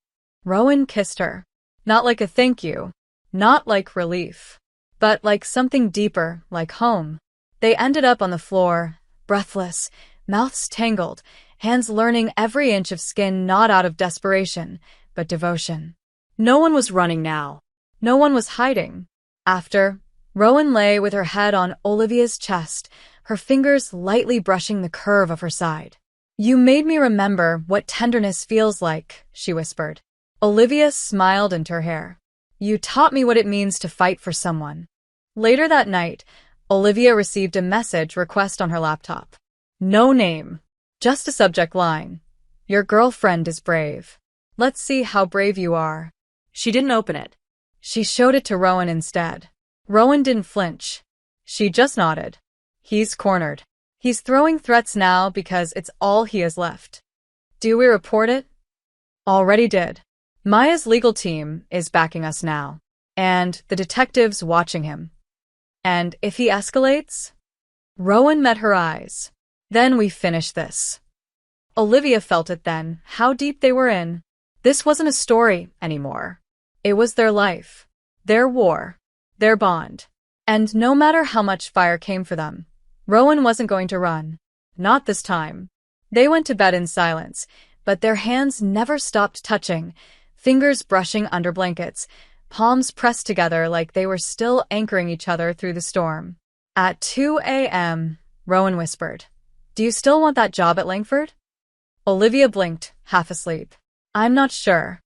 Speaker 1: Rowan kissed her. Not like a thank you. Not like relief. But like something deeper, like home. They ended up on the floor, breathless, mouths tangled, hands learning every inch of skin not out of desperation, but devotion. No one was running now. No one was hiding. After, Rowan lay with her head on Olivia's chest, her fingers lightly brushing the curve of her side. You made me remember what tenderness feels like, she whispered. Olivia smiled into her hair. You taught me what it means to fight for someone. Later that night, Olivia received a message request on her laptop. No name. Just a subject line. Your girlfriend is brave. Let's see how brave you are.
Speaker 2: She didn't open it.
Speaker 1: She showed it to Rowan instead. Rowan didn't flinch. She just nodded. He's cornered. He's throwing threats now because it's all he has left. Do we report it? Already did. Maya's legal team is backing us now. And the detective's watching him. And if he escalates? Rowan met her eyes. Then we finish this. Olivia felt it then, how deep they were in. This wasn't a story anymore. It was their life, their war, their bond. And no matter how much fire came for them, Rowan wasn't going to run. Not this time. They went to bed in silence, but their hands never stopped touching, fingers brushing under blankets, palms pressed together like they were still anchoring each other through the storm. At 2 a.m., Rowan whispered, Do you still want that job at Langford? Olivia blinked, half asleep. I'm not sure.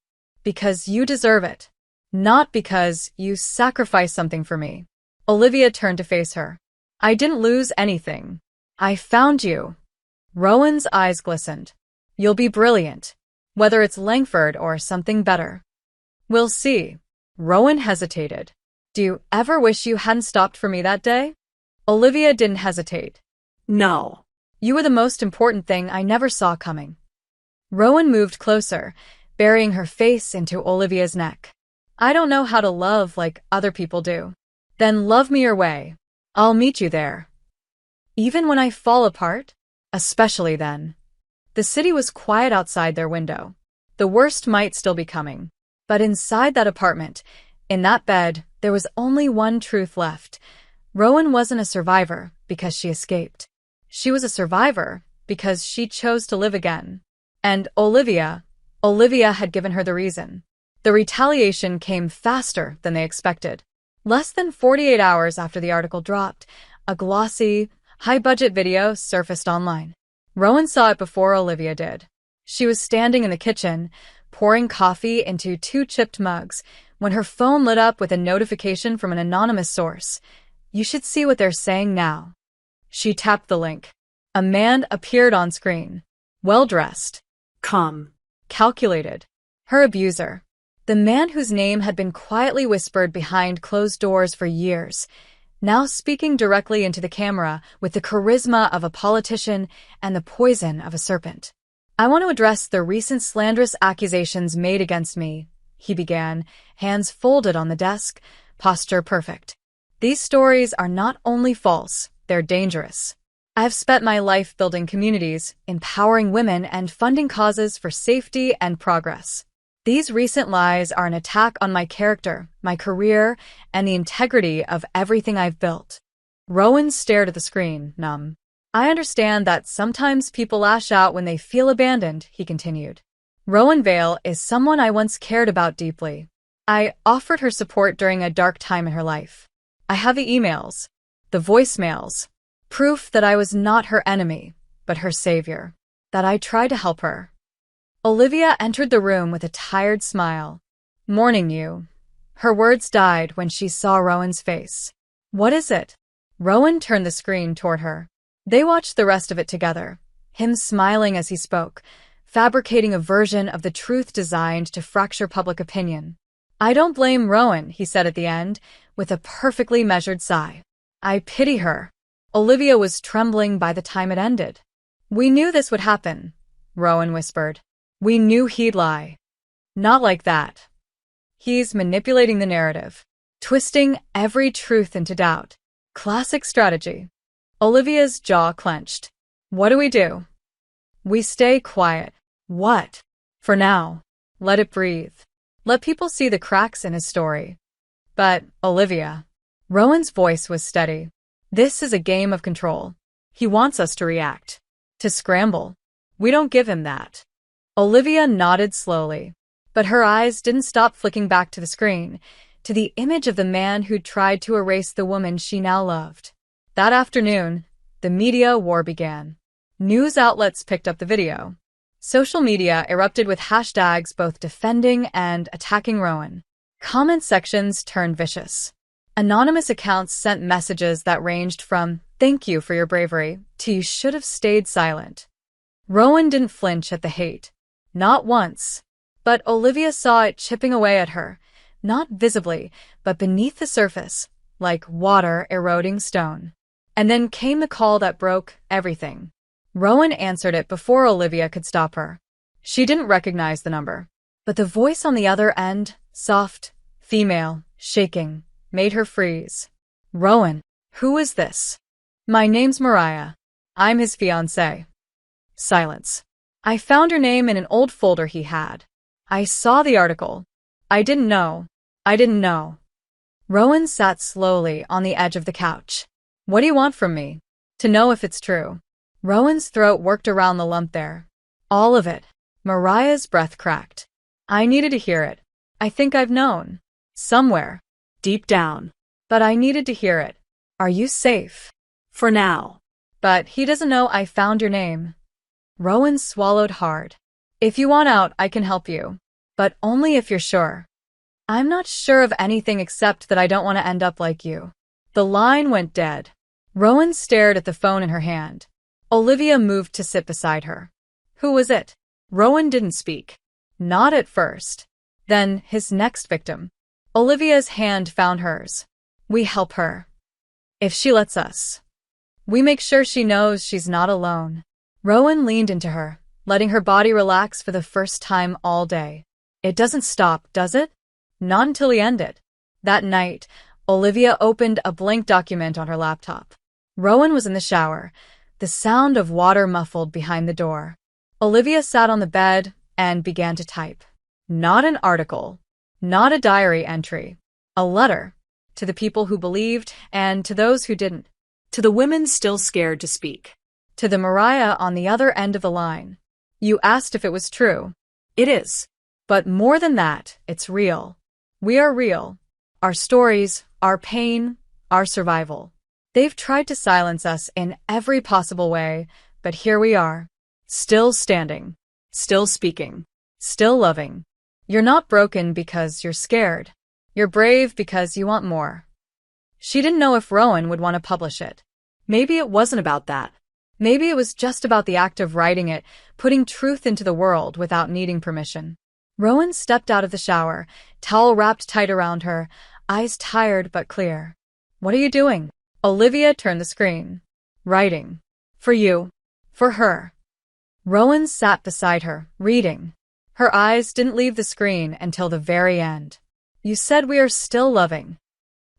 Speaker 1: Because you deserve it. Not because you sacrificed something for me. Olivia turned to face her. I didn't lose anything. I found you. Rowan's eyes glistened. You'll be brilliant. Whether it's Langford or something better. We'll see. Rowan hesitated. Do you ever wish you hadn't stopped for me that day? Olivia didn't hesitate.
Speaker 2: No.
Speaker 1: You were the most important thing I never saw coming. Rowan moved closer, burying her face into Olivia's neck. I don't know how to love like other people do. Then love me your way. I'll meet you there. Even when I fall apart? Especially then. The city was quiet outside their window. The worst might still be coming. But inside that apartment, in that bed, there was only one truth left. Rowan wasn't a survivor because she escaped. She was a survivor because she chose to live again. And Olivia had given her the reason. The retaliation came faster than they expected. Less than 48 hours after the article dropped, a glossy, high-budget video surfaced online. Rowan saw it before Olivia did. She was standing in the kitchen, pouring coffee into 2 chipped mugs, when her phone lit up with a notification from an anonymous source. "You should see what they're saying now." She tapped the link. A man appeared on screen. Well-dressed.
Speaker 2: Calm.
Speaker 1: Calculated. Her abuser. The man whose name had been quietly whispered behind closed doors for years, now speaking directly into the camera with the charisma of a politician and the poison of a serpent. "I want to address the recent slanderous accusations made against me," he began, hands folded on the desk, posture perfect. "These stories are not only false, they're dangerous. I have spent my life building communities, empowering women, and funding causes for safety and progress. These recent lies are an attack on my character, my career, and the integrity of everything I've built." Rowan stared at the screen, numb. "I understand that sometimes people lash out when they feel abandoned," he continued. "Rowan Vale is someone I once cared about deeply. I offered her support during a dark time in her life. I have the emails, the voicemails, proof that I was not her enemy, but her savior, that I tried to help her." Olivia entered the room with a tired smile. "Morning, you." Her words died when she saw Rowan's face. "What is it?" Rowan turned the screen toward her. They watched the rest of it together, him smiling as he spoke, fabricating a version of the truth designed to fracture public opinion. "I don't blame Rowan," he said at the end, with a perfectly measured sigh. "I pity her." Olivia was trembling by the time it ended. "We knew this would happen," Rowan whispered. "We knew he'd lie." "Not like that. He's manipulating the narrative, twisting every truth into doubt. Classic strategy." Olivia's jaw clenched. "What do we do?" "We stay quiet." "What?" "For now. Let it breathe. Let people see the cracks in his story." "But, Olivia." Rowan's voice was steady. "This is a game of control. He wants us to react, to scramble. We don't give him that." Olivia nodded slowly, but her eyes didn't stop flicking back to the screen, to the image of the man who'd tried to erase the woman she now loved. That afternoon, the media war began. News outlets picked up the video. Social media erupted with hashtags both defending and attacking Rowan. Comment sections turned vicious. Anonymous accounts sent messages that ranged from "thank you for your bravery" to "you should have stayed silent." Rowan didn't flinch at the hate. Not once. But Olivia saw it chipping away at her, not visibly, but beneath the surface, like water eroding stone. And then came the call that broke everything. Rowan answered it before Olivia could stop her. She didn't recognize the number, but the voice on the other end, soft, female, shaking, made her freeze. "Rowan, who is this?" "My name's Mariah. I'm his fiancée." Silence. "I found your name in an old folder he had. I saw the article. I didn't know. Rowan sat slowly on the edge of the couch. "What do you want from me?" "To know if it's true." Rowan's throat worked around the lump there. "All of it." Mariah's breath cracked. "I needed to hear it. I think I've known. Somewhere. Deep down. But I needed to hear it. Are you safe?"
Speaker 2: For now.
Speaker 1: "But he doesn't know I found your name." Rowan swallowed hard. "If you want out, I can help you. But only if you're sure." "I'm not sure of anything except that I don't want to end up like you." The line went dead. Rowan stared at the phone in her hand. Olivia moved to sit beside her. "Who was it?" Rowan didn't speak. Not at first. Then his next victim. Olivia's hand found hers. "We help her. If she lets us. We make sure she knows she's not alone." Rowan leaned into her, letting her body relax for the first time all day. "It doesn't stop, does it?" "Not until we end it." That night, Olivia opened a blank document on her laptop. Rowan was in the shower, the sound of water muffled behind the door. Olivia sat on the bed and began to type. Not an article, not a diary entry, a letter to the people who believed and to those who didn't.
Speaker 2: To the women still scared to speak.
Speaker 1: To the Mariah on the other end of the line. "You asked if it was true."
Speaker 2: It is.
Speaker 1: But more than that, it's real. We are real. Our stories, our pain, our survival. They've tried to silence us in every possible way, but here we are. Still standing. Still speaking. Still loving. You're not broken because you're scared. You're brave because you want more. She didn't know if Rowan would want to publish it.
Speaker 2: Maybe it wasn't about that.
Speaker 1: Maybe it was just about the act of writing it, putting truth into the world without needing permission. Rowan stepped out of the shower, towel wrapped tight around her, eyes tired but clear. What are you doing? Olivia turned the screen. Writing. For you. For her. Rowan sat beside her, reading. Her eyes didn't leave the screen until the very end. You said we are still loving.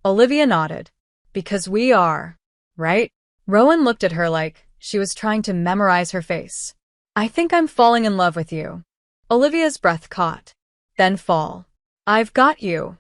Speaker 1: Olivia nodded. Because we are. Right? Rowan looked at her like she was trying to memorize her face. I think I'm falling in love with you. Olivia's breath caught. Then fall. I've got you.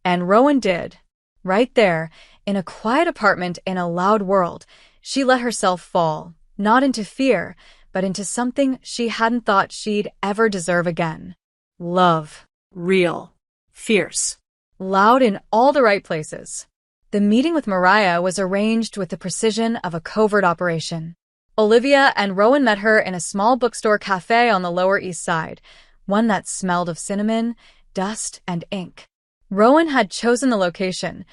Speaker 1: And Rowan did. Right there, in a quiet apartment in a loud world, she let herself fall, not into fear, but into something she hadn't thought she'd ever deserve again. Love.
Speaker 2: Real. Fierce.
Speaker 1: Loud in all the right places. The meeting with Mariah was arranged with the precision of a covert operation. Olivia and Rowan met her in a small bookstore cafe on the Lower East Side, one that smelled of cinnamon, dust, and ink. Rowan had chosen the location,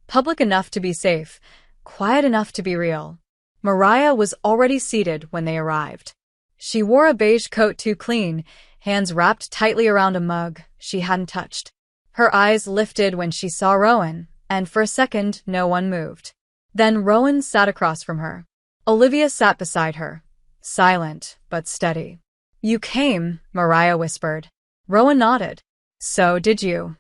Speaker 1: public enough to be safe, quiet enough to be real. Mariah was already seated when they arrived. She wore a beige coat too clean, hands wrapped tightly around a mug she hadn't touched. Her eyes lifted when she saw Rowan, and for a second no one moved. Then Rowan sat across from her. Olivia sat beside her, silent but steady. You came, Mariah whispered. Rowan nodded. So did you.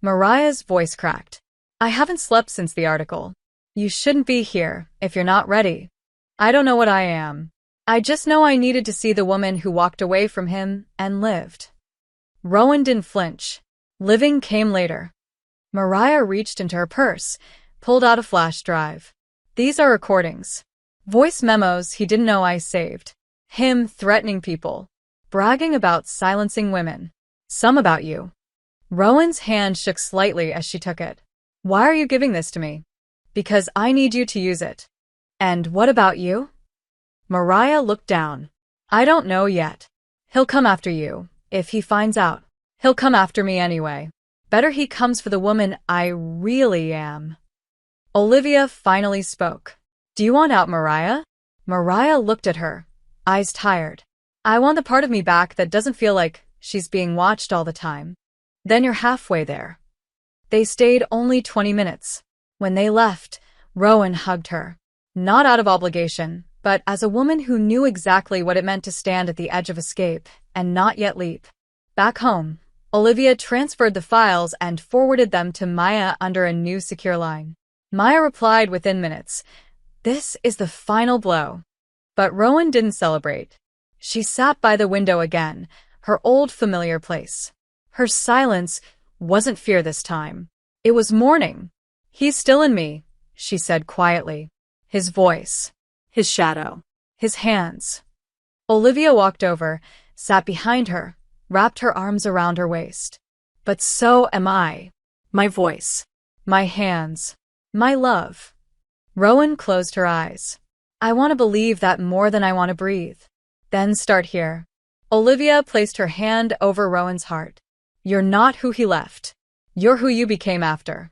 Speaker 1: Mariah's voice cracked. I haven't slept since the article. You shouldn't be here if you're not ready. I don't know what I am. I just know I needed to see the woman who walked away from him and lived. Rowan didn't flinch. Living came later. Mariah reached into her purse, pulled out a flash drive. These are recordings. Voice memos he didn't know I saved. Him threatening people. Bragging about silencing women. Some about you. Rowan's hand shook slightly as she took it. Why are you giving this to me? Because I need you to use it. And what about you? Mariah looked down. I don't know yet. He'll come after you, if he finds out. He'll come after me anyway. Better he comes for the woman I really am. Olivia finally spoke. Do you want out, Mariah? Mariah looked at her, eyes tired. I want the part of me back that doesn't feel like she's being watched all the time. Then you're halfway there. They stayed only 20 minutes. When they left, Rowan hugged her. Not out of obligation, but as a woman who knew exactly what it meant to stand at the edge of escape and not yet leap. Back home, Olivia transferred the files and forwarded them to Maya under a new secure line. Maya replied within minutes. This is the final blow. But Rowan didn't celebrate. She sat by the window again, her old familiar place. Her silence wasn't fear this time. It was mourning. He's still in me, she said quietly. His voice.
Speaker 2: His shadow.
Speaker 1: His hands. Olivia walked over, sat behind her, wrapped her arms around her waist. But so am I.
Speaker 2: My voice.
Speaker 1: My hands. My love. Rowan closed her eyes. I want to believe that more than I want to breathe. Then start here. Olivia placed her hand over Rowan's heart. You're not who he left. You're who you became after.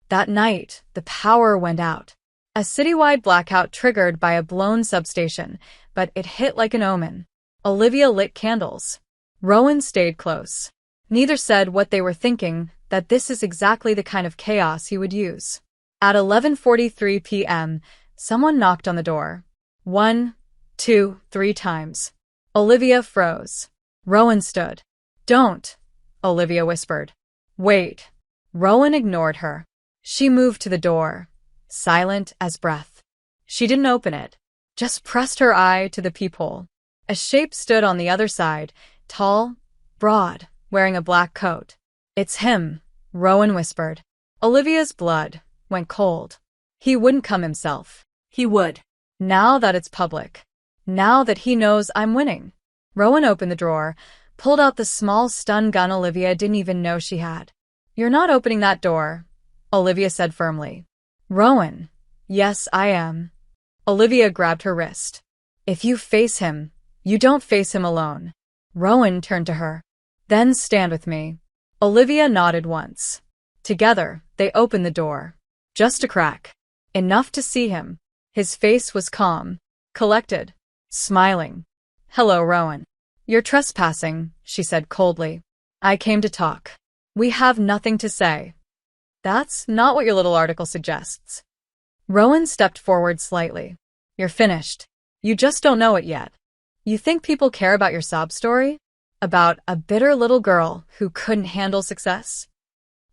Speaker 1: That night, the power went out. A citywide blackout triggered by a blown substation, but it hit like an omen. Olivia lit candles. Rowan stayed close. Neither said what they were thinking, that this is exactly the kind of chaos he would use. At 11:43 p.m., someone knocked on the door. 1, 2, 3 times. Olivia froze. Rowan stood. Don't, Olivia whispered. Wait. Rowan ignored her. She moved to the door, silent as breath. She didn't open it, just pressed her eye to the peephole. A shape stood on the other side, tall, broad, wearing a black coat. It's him, Rowan whispered. Olivia's blood went cold. He wouldn't come himself.
Speaker 2: He would.
Speaker 1: Now that it's public. Now that he knows I'm winning. Rowan opened the drawer, pulled out the small stun gun Olivia didn't even know she had. You're not opening that door. Olivia said firmly. Rowan. Yes, I am. Olivia grabbed her wrist. If you face him, you don't face him alone. Rowan turned to her. Then stand with me. Olivia nodded once. Together, they opened the door. Just a crack. Enough to see him. His face was calm, collected, smiling. Hello, Rowan. You're trespassing, she said coldly. I came to talk. We have nothing to say. That's not what your little article suggests. Rowan stepped forward slightly. You're finished. You just don't know it yet. You think people care about your sob story? About a bitter little girl who couldn't handle success?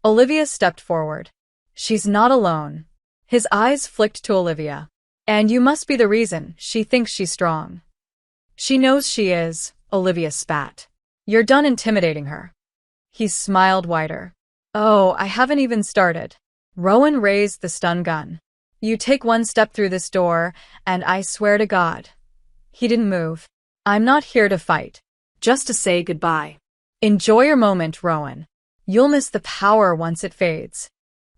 Speaker 1: Olivia stepped forward. She's not alone. His eyes flicked to Olivia. And you must be the reason she thinks she's strong. She knows she is, Olivia spat. You're done intimidating her. He smiled wider. Oh, I haven't even started. Rowan raised the stun gun. You take one step through this door, and I swear to God. He didn't move. I'm not here to fight. Just to say goodbye. Enjoy your moment, Rowan. You'll miss the power once it fades.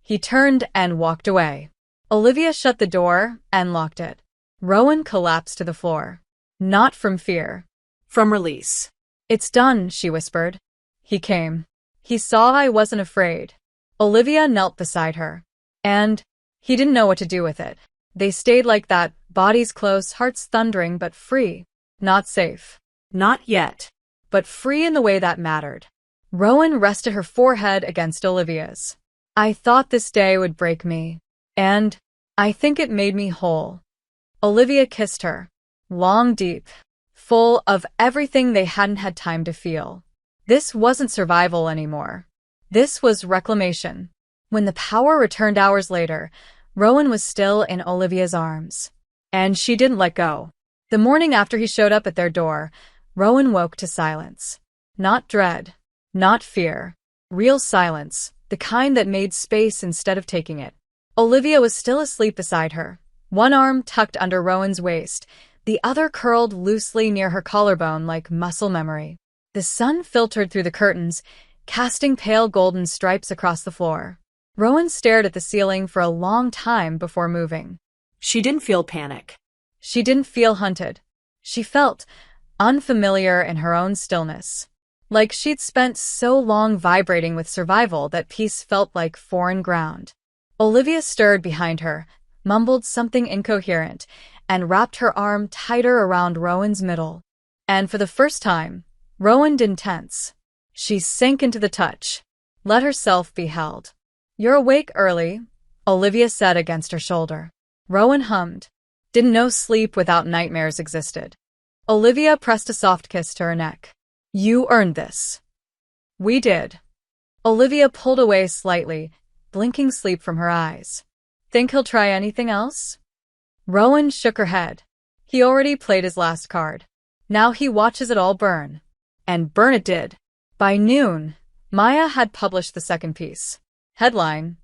Speaker 1: He turned and walked away. Olivia shut the door and locked it. Rowan collapsed to the floor. Not from fear. From release. It's done, she whispered. He came. He saw I wasn't afraid. Olivia knelt beside her. And he didn't know what to do with it. They stayed like that, bodies close, hearts thundering, but free. Not safe. Not yet. But free in the way that mattered. Rowan rested her forehead against Olivia's. I thought this day would break me. And I think it made me whole. Olivia kissed her. Long, deep. Full of everything they hadn't had time to feel. This wasn't survival anymore. This was reclamation. When the power returned hours later, Rowan was still in Olivia's arms. And she didn't let go. The morning after he showed up at their door, Rowan woke to silence. Not dread. Not fear. Real silence, the kind that made space instead of taking it. Olivia was still asleep beside her, one arm tucked under Rowan's waist, the other curled loosely near her collarbone like muscle memory. The sun filtered through the curtains, casting pale golden stripes across the floor. Rowan stared at the ceiling for a long time before moving. She didn't feel panic. She didn't feel hunted. She felt unfamiliar in her own stillness. Like she'd spent so long vibrating with survival that peace felt like foreign ground. Olivia stirred behind her, mumbled something incoherent, and wrapped her arm tighter around Rowan's middle. And for the first time, Rowan didn't tense. She sank into the touch, let herself be held. You're awake early, Olivia said against her shoulder. Rowan hummed. Didn't know sleep without nightmares existed. Olivia pressed a soft kiss to her neck. You earned this. We did. Olivia pulled away slightly, blinking sleep from her eyes. Think he'll try anything else? Rowan shook her head. He already played his last card. Now he watches it all burn. And burn it did. By noon, Maya had published the second piece. Headline: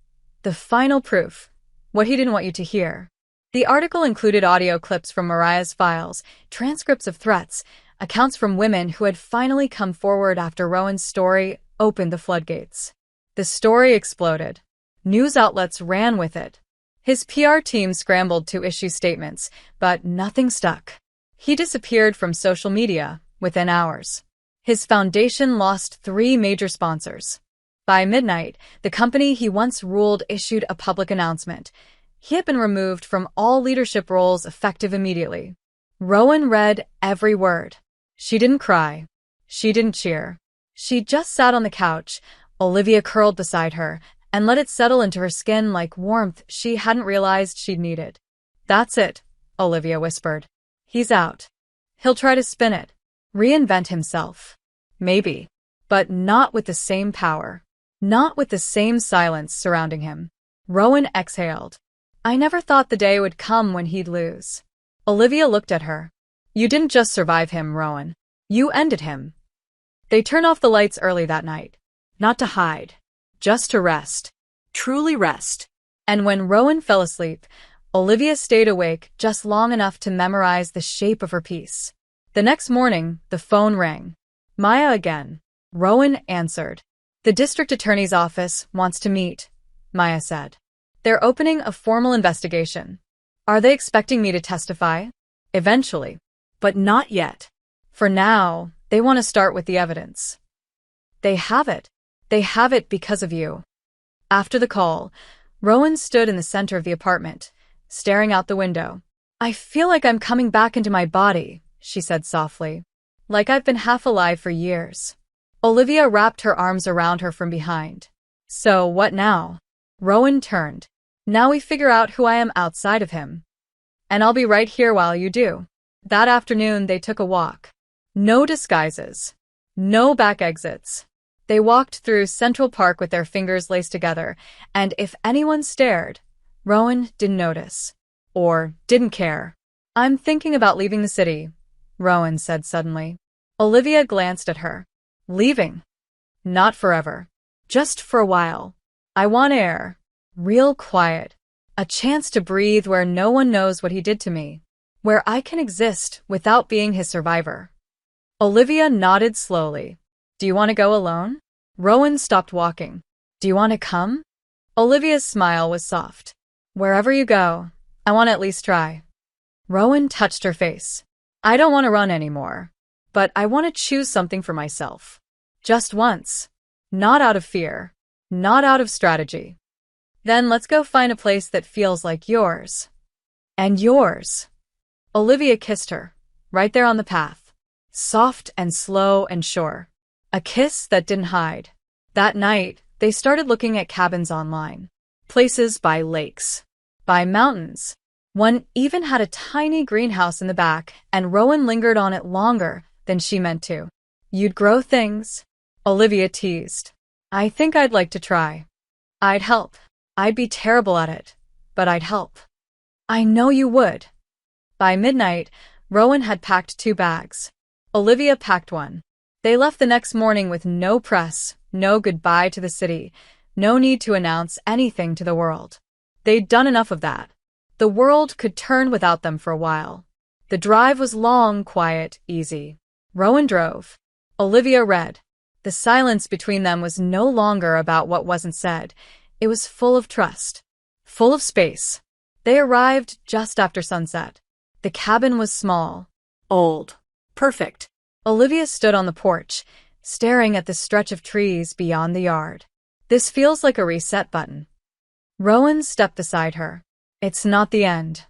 Speaker 1: The Final Proof. What he didn't want you to hear. The article included audio clips from Mariah's files, transcripts of threats, accounts from women who had finally come forward after Rowan's story opened the floodgates. The story exploded. News outlets ran with it. His PR team scrambled to issue statements, but nothing stuck. He disappeared from social media within hours. His foundation lost 3 major sponsors. By midnight, the company he once ruled issued a public announcement. He had been removed from all leadership roles effective immediately. Rowan read every word. She didn't cry. She didn't cheer. She just sat on the couch, Olivia curled beside her, and let it settle into her skin like warmth she hadn't realized she'd needed. That's it, Olivia whispered. He's out. He'll try to spin it. Reinvent himself. Maybe. But not with the same power. Not with the same silence surrounding him. Rowan exhaled. I never thought the day would come when he'd lose. Olivia looked at her. You didn't just survive him, Rowan. You ended him. They turned off the lights early that night. Not to hide. Just to rest. Truly rest. And when Rowan fell asleep, Olivia stayed awake just long enough to memorize the shape of her piece. The next morning, the phone rang. Maya again. Rowan answered. The district attorney's office wants to meet. Maya said. They're opening a formal investigation. Are they expecting me to testify? Eventually.
Speaker 2: But not yet.
Speaker 1: For now, they want to start with the evidence. They have it. They have it because of you. After the call, Rowan stood in the center of the apartment, staring out the window. I feel like I'm coming back into my body, she said softly. Like I've been half alive for years. Olivia wrapped her arms around her from behind. So, what now? Rowan turned. Now we figure out who I am outside of him. And I'll be right here while you do. That afternoon, they took a walk. No disguises. No back exits. They walked through Central Park with their fingers laced together, and if anyone stared, Rowan didn't notice. Or didn't care. I'm thinking about leaving the city, Rowan said suddenly. Olivia glanced at her. Leaving? Not forever. Just for a while. I want air. Real quiet. A chance to breathe where no one knows what he did to me. Where I can exist without being his survivor. Olivia nodded slowly. Do you want to go alone? Rowan stopped walking. Do you want to come? Olivia's smile was soft. Wherever you go, I want to at least try. Rowan touched her face. I don't want to run anymore. But I want to choose something for myself. Just once. Not out of fear. Not out of strategy. Then let's go find a place that feels like yours. And yours. Olivia kissed her, right there on the path. Soft and slow and sure. A kiss that didn't hide. That night, they started looking at cabins online. Places by lakes. By mountains. One even had a tiny greenhouse in the back, and Rowan lingered on it longer than she meant to. You'd grow things, Olivia teased. I think I'd like to try. I'd help. I'd be terrible at it, but I'd help. I know you would. By midnight, Rowan had packed 2 bags. Olivia packed one. They left the next morning with no press, no goodbye to the city, no need to announce anything to the world. They'd done enough of that. The world could turn without them for a while. The drive was long, quiet, easy. Rowan drove. Olivia read. The silence between them was no longer about what wasn't said. It was full of trust. Full of space. They arrived just after sunset. The cabin was small.
Speaker 2: Old. Perfect.
Speaker 1: Olivia stood on the porch, staring at the stretch of trees beyond the yard. This feels like a reset button. Rowan stepped beside her. It's not the end.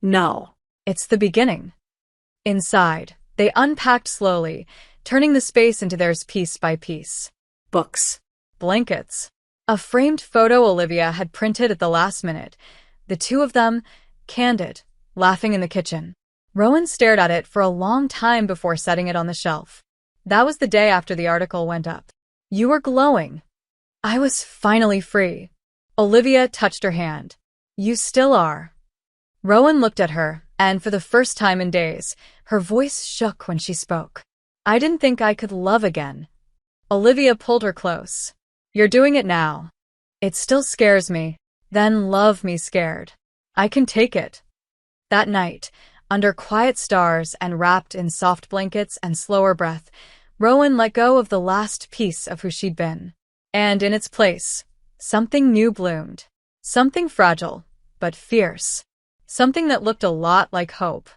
Speaker 2: No.
Speaker 1: It's the beginning. Inside, they unpacked slowly, turning the space into theirs piece by piece.
Speaker 2: Books.
Speaker 1: Blankets. A framed photo Olivia had printed at the last minute. The 2 of them, candid, laughing in the kitchen. Rowan stared at it for a long time before setting it on the shelf. That was the day after the article went up. You were glowing. I was finally free. Olivia touched her hand. You still are. Rowan looked at her, and for the first time in days, her voice shook when she spoke. I didn't think I could love again. Olivia pulled her close. You're doing it now. It still scares me. Then love me scared. I can take it. That night, under quiet stars and wrapped in soft blankets and slower breath, Rowan let go of the last piece of who she'd been. And in its place, something new bloomed. Something fragile, but fierce. Something that looked a lot like hope.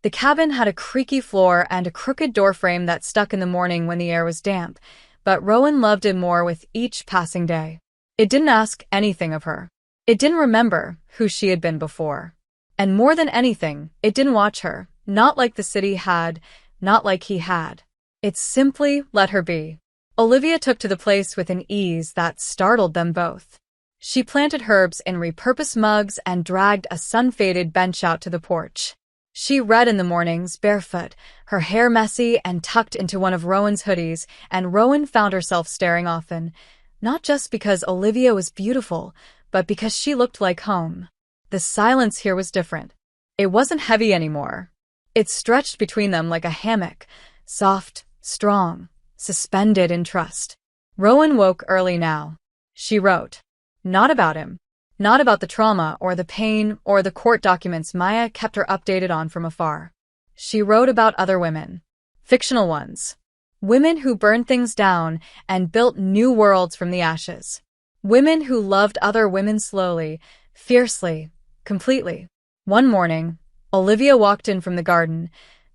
Speaker 1: The cabin had a creaky floor and a crooked doorframe that stuck in the morning when the air was damp, but Rowan loved it more with each passing day. It didn't ask anything of her. It didn't remember who she had been before. And more than anything, it didn't watch her, not like the city had, not like he had. It simply let her be. Olivia took to the place with an ease that startled them both. She planted herbs in repurposed mugs and dragged a sun-faded bench out to the porch. She read in the mornings, barefoot, her hair messy and tucked into one of Rowan's hoodies, and Rowan found herself staring often, not just because Olivia was beautiful, but because she looked like home. The silence here was different. It wasn't heavy anymore. It stretched between them like a hammock, soft, strong, suspended in trust. Rowan woke early now. She wrote. Not about him. Not about the trauma or the pain or the court documents Maya kept her updated on from afar. She wrote about other women. Fictional ones. Women who burned things down and built new worlds from the ashes. Women who loved other women slowly, fiercely, completely. One morning, Olivia walked in from the garden,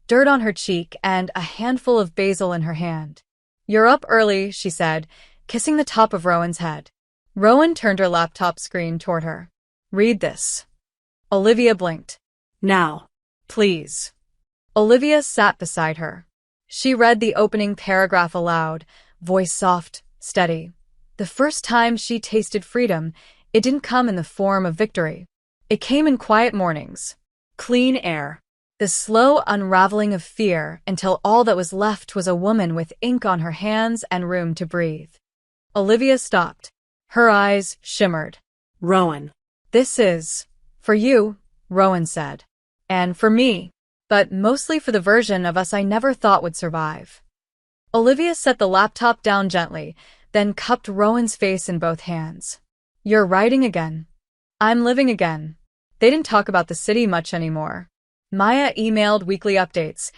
Speaker 1: dirt on her cheek and a handful of basil in her hand. "You're up early," she said, kissing the top of Rowan's head. Rowan turned her laptop screen toward her. "Read this." Olivia blinked.
Speaker 2: Now.
Speaker 1: "Please." Olivia sat beside her. She read the opening paragraph aloud, voice soft, steady. The first time she tasted freedom, it didn't come in the form of victory. It came in quiet mornings, clean air, the slow unraveling of fear until all that was left was a woman with ink on her hands and room to breathe. Olivia stopped. Her eyes shimmered.
Speaker 2: Rowan.
Speaker 1: "This is for you," Rowan said. "And for me, but mostly for the version of us I never thought would survive." Olivia set the laptop down gently, then cupped Rowan's face in both hands. "You're writing again. I'm living again." They didn't talk about the city much anymore. Maya emailed weekly updates.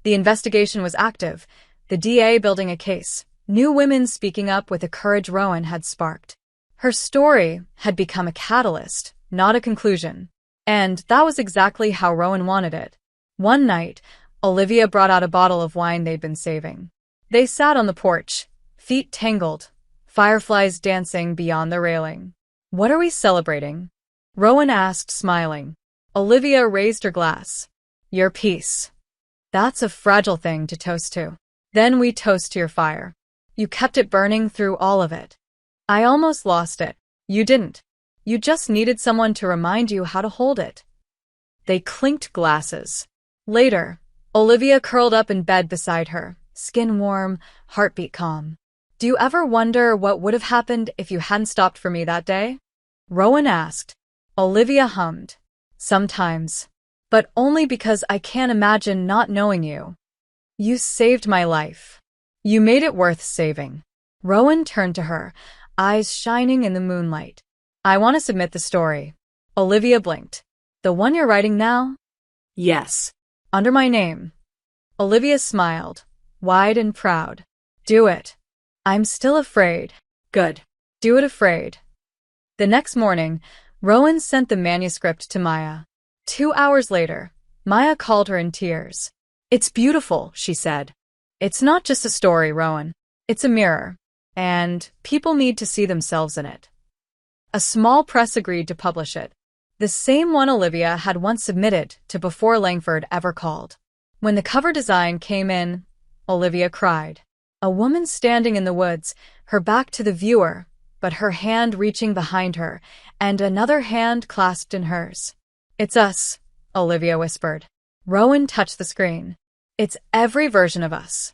Speaker 1: The investigation was active, the DA building a case, new women speaking up with the courage Rowan had sparked. Her story had become a catalyst, not a conclusion. And that was exactly how Rowan wanted it. One night, Olivia brought out a bottle of wine they'd been saving. They sat on the porch, feet tangled, fireflies dancing beyond the railing. "What are we celebrating?" Rowan asked, smiling. Olivia raised her glass. "Your peace." "That's a fragile thing to toast to." "Then we toast to your fire. You kept it burning through all of it." "I almost lost it." "You didn't. You just needed someone to remind you how to hold it." They clinked glasses. Later, Olivia curled up in bed beside her, skin warm, heartbeat calm. "Do you ever wonder what would have happened if you hadn't stopped for me that day?" Rowan asked. Olivia hummed. "Sometimes. But only because I can't imagine not knowing you. You saved my life. You made it worth saving." Rowan turned to her, eyes shining in the moonlight. "I want to submit the story." Olivia blinked. "The one you're writing now?"
Speaker 2: Yes.
Speaker 1: "Under my name." Olivia smiled, wide and proud. "Do it." "I'm still afraid."
Speaker 2: Good.
Speaker 1: "Do it afraid." The next morning, Rowan sent the manuscript to Maya. 2 hours later, Maya called her in tears. "It's beautiful," she said. "It's not just a story, Rowan. It's a mirror. And people need to see themselves in it." A small press agreed to publish it. The same one Olivia had once submitted to before Langford ever called. When the cover design came in, Olivia cried. A woman standing in the woods, her back to the viewer, but her hand reaching behind her, and another hand clasped in hers. "It's us," Olivia whispered. Rowan touched the screen. "It's every version of us."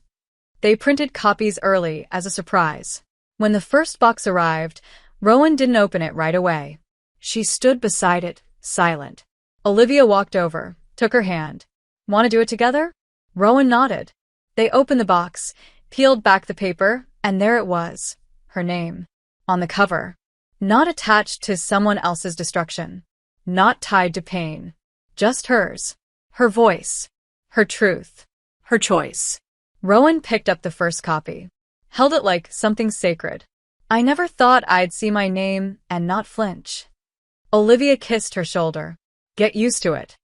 Speaker 1: They printed copies early as a surprise. When the first box arrived, Rowan didn't open it right away. She stood beside it, silent. Olivia walked over, took her hand. "Want to do it together?" Rowan nodded. They opened the box, peeled back the paper, and there it was, her name. On the cover. Not attached to someone else's destruction. Not tied to pain. Just hers. Her voice. Her truth.
Speaker 2: Her choice.
Speaker 1: Rowan picked up the first copy. Held it like something sacred. "I never thought I'd see my name and not flinch." Olivia kissed her shoulder. "Get used to it."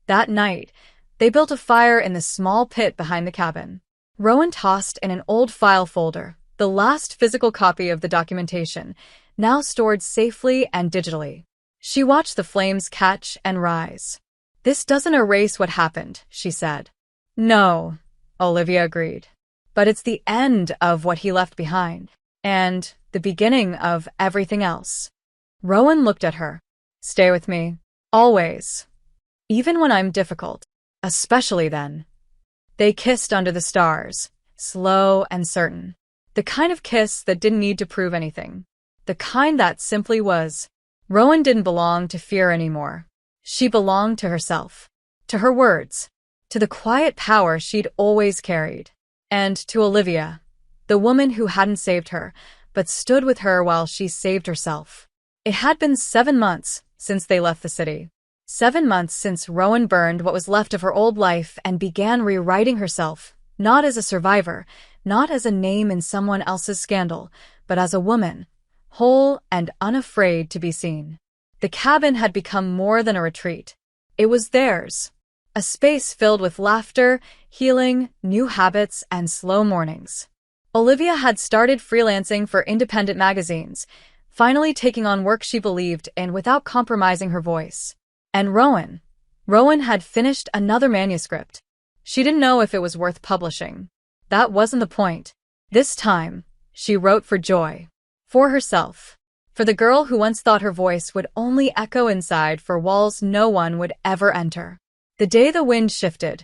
Speaker 1: That night, they built a fire in the small pit behind the cabin. Rowan tossed in an old file folder, the last physical copy of the documentation, now stored safely and digitally. She watched the flames catch and rise. "This doesn't erase what happened," she said. "No," Olivia agreed. "But it's the end of what he left behind. And the beginning of everything else." Rowan looked at her. "Stay with me. Always. Even when I'm difficult. Especially then." They kissed under the stars, slow and certain. The kind of kiss that didn't need to prove anything. The kind that simply was. Rowan didn't belong to fear anymore. She belonged to herself. To her words. To the quiet power she'd always carried. And to Olivia, the woman who hadn't saved her, but stood with her while she saved herself. It had been 7 months since they left the city. 7 months since Rowan burned what was left of her old life and began rewriting herself, not as a survivor, not as a name in someone else's scandal, but as a woman, whole and unafraid to be seen. The cabin had become more than a retreat. It was theirs. A space filled with laughter, healing, new habits, and slow mornings. Olivia had started freelancing for independent magazines, finally taking on work she believed in without compromising her voice. And Rowan had finished another manuscript. She didn't know if it was worth publishing. That wasn't the point. This time, she wrote for joy. For herself. For the girl who once thought her voice would only echo inside for walls no one would ever enter. The day the wind shifted,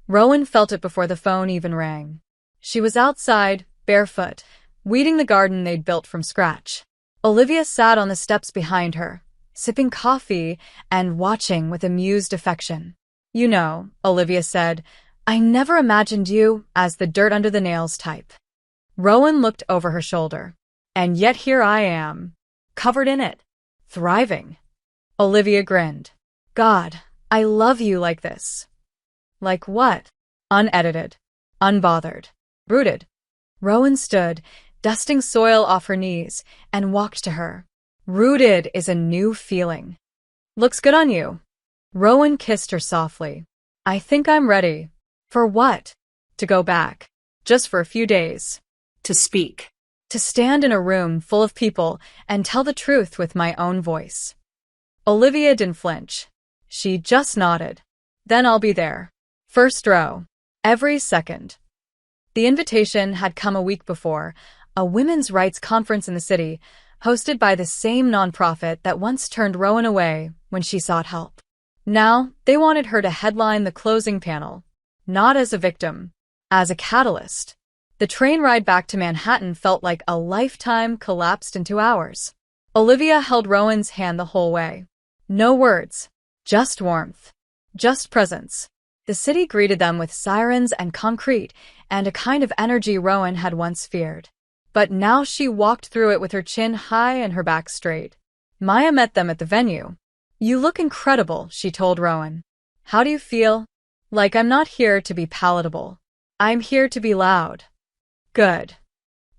Speaker 1: Rowan felt it before the phone even rang. She was outside, barefoot, weeding the garden they'd built from scratch. Olivia sat on the steps behind her, sipping coffee and watching with amused affection. You know, Olivia said, I never imagined you as the dirt under the nails type. Rowan looked over her shoulder. And yet here I am, covered in it, thriving. Olivia grinned. God, I love you like this. Like what? Unedited, unbothered, rooted. Rowan stood, dusting soil off her knees, and walked to her. Rooted is a new feeling. Looks good on you. Rowan kissed her softly. I think I'm ready. For what? To go back. Just for a few days.
Speaker 2: To speak.
Speaker 1: To stand in a room full of people and tell the truth with my own voice. Olivia didn't flinch. She just nodded. Then I'll be there. First row. Every second. The invitation had come a week before, a women's rights conference in the city, hosted by the same nonprofit that once turned Rowan away when she sought help. Now, they wanted her to headline the closing panel. Not as a victim. As a catalyst. The train ride back to Manhattan felt like a lifetime collapsed into hours. Olivia held Rowan's hand the whole way. No words. Just warmth. Just presence. The city greeted them with sirens and concrete, and a kind of energy Rowan had once feared. But now she walked through it with her chin high and her back straight. Maya met them at the venue. You look incredible, she told Rowan. How do you feel? Like I'm not here to be palatable. I'm here to be loud. Good.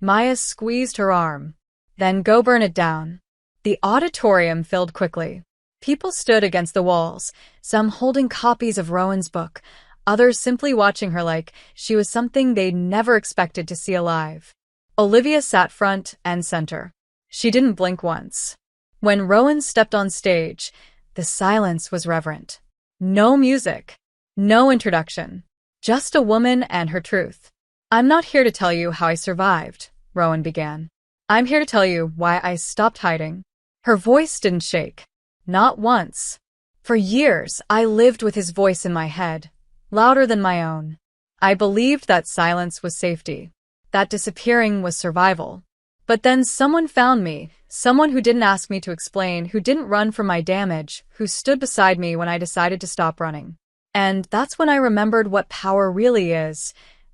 Speaker 1: Maya squeezed her arm. Then go burn it down. The auditorium filled quickly. People stood against the walls, some holding copies of Rowan's book, others simply watching her like she was something they'd never expected to see alive. Olivia sat front and center. She didn't blink once. When Rowan stepped on stage, the silence was reverent. No music. No introduction. Just a woman and her truth. I'm not here to tell you how I survived, Rowan began. I'm here to tell you why I stopped hiding. Her voice didn't shake. Not once. For years, I lived with his voice in my head, louder than my own. I believed that silence was safety, that disappearing was survival. But then someone found me, someone who didn't ask me to explain, who didn't run from my damage, who stood beside me when I decided to stop running. And that's when I remembered what power really is.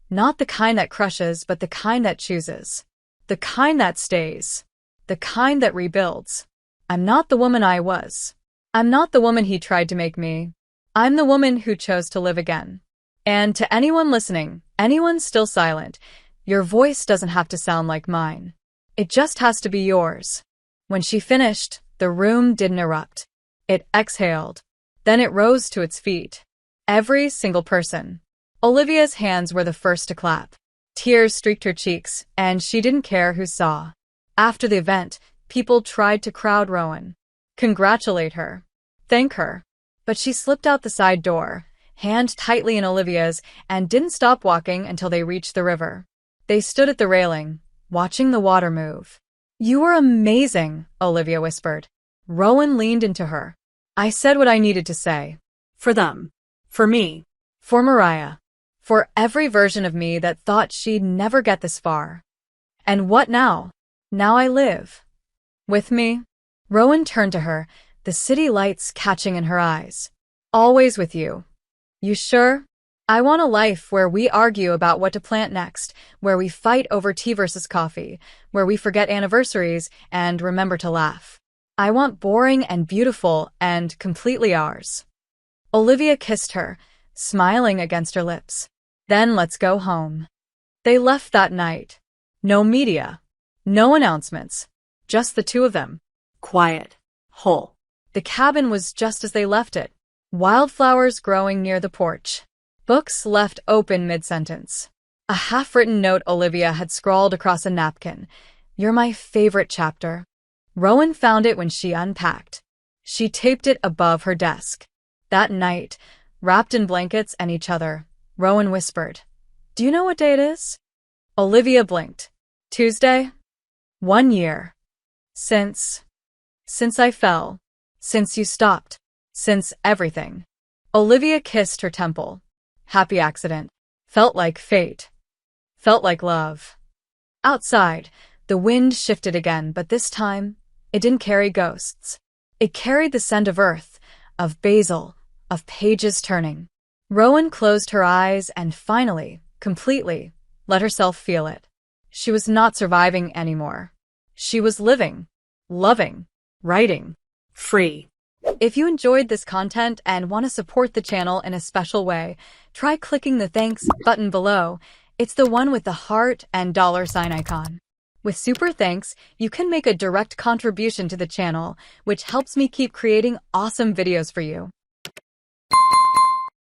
Speaker 1: Not the kind that crushes, but the kind that chooses. The kind that stays. The kind that rebuilds. I'm not the woman I was. I'm not the woman he tried to make me. I'm the woman who chose to live again. And to anyone listening, anyone still silent, your voice doesn't have to sound like mine. It just has to be yours. When she finished, the room didn't erupt. It exhaled. Then it rose to its feet. Every single person. Olivia's hands were the first to clap. Tears streaked her cheeks, and she didn't care who saw. After the event, people tried to crowd Rowan. Congratulate her. Thank her. But she slipped out the side door, hand tightly in Olivia's, and didn't stop walking until they reached the river. They stood at the railing, watching the water move. You were amazing, Olivia whispered. Rowan leaned into her. I said what I needed to say.
Speaker 2: For them. For me.
Speaker 1: For Mariah. For every version of me that thought she'd never get this far. And what now? Now I live. With me? Rowan turned to her, the city lights catching in her eyes. Always with you. You sure? I want a life where we argue about what to plant next, where we fight over tea versus coffee, where we forget anniversaries and remember to laugh. I want boring and beautiful and completely ours. Olivia kissed her, smiling against her lips. Then let's go home. They left that night. No media. No announcements. Just the two of them.
Speaker 2: Quiet. Whole.
Speaker 1: The cabin was just as they left it. Wildflowers growing near the porch. Books left open mid-sentence. A half-written note Olivia had scrawled across a napkin. "You're my favorite chapter." Rowan found it when she unpacked. She taped it above her desk. That night, wrapped in blankets and each other, Rowan whispered, "Do you know what day it is?" Olivia blinked. "Tuesday? 1 year. Since I fell. Since you stopped. Since everything." Olivia kissed her temple. Happy accident. Felt like fate. Felt like love. Outside, the wind shifted again, but this time, it didn't carry ghosts. It carried the scent of earth, of basil, of pages turning. Rowan closed her eyes and finally, completely, let herself feel it. She was not surviving anymore. She was living, loving, writing.
Speaker 2: Free.
Speaker 1: If you enjoyed this content and want to support the channel in a special way, try clicking the thanks button below. It's the one with the heart and $sign icon. With super thanks, you can make a direct contribution to the channel, which helps me keep creating awesome videos for you.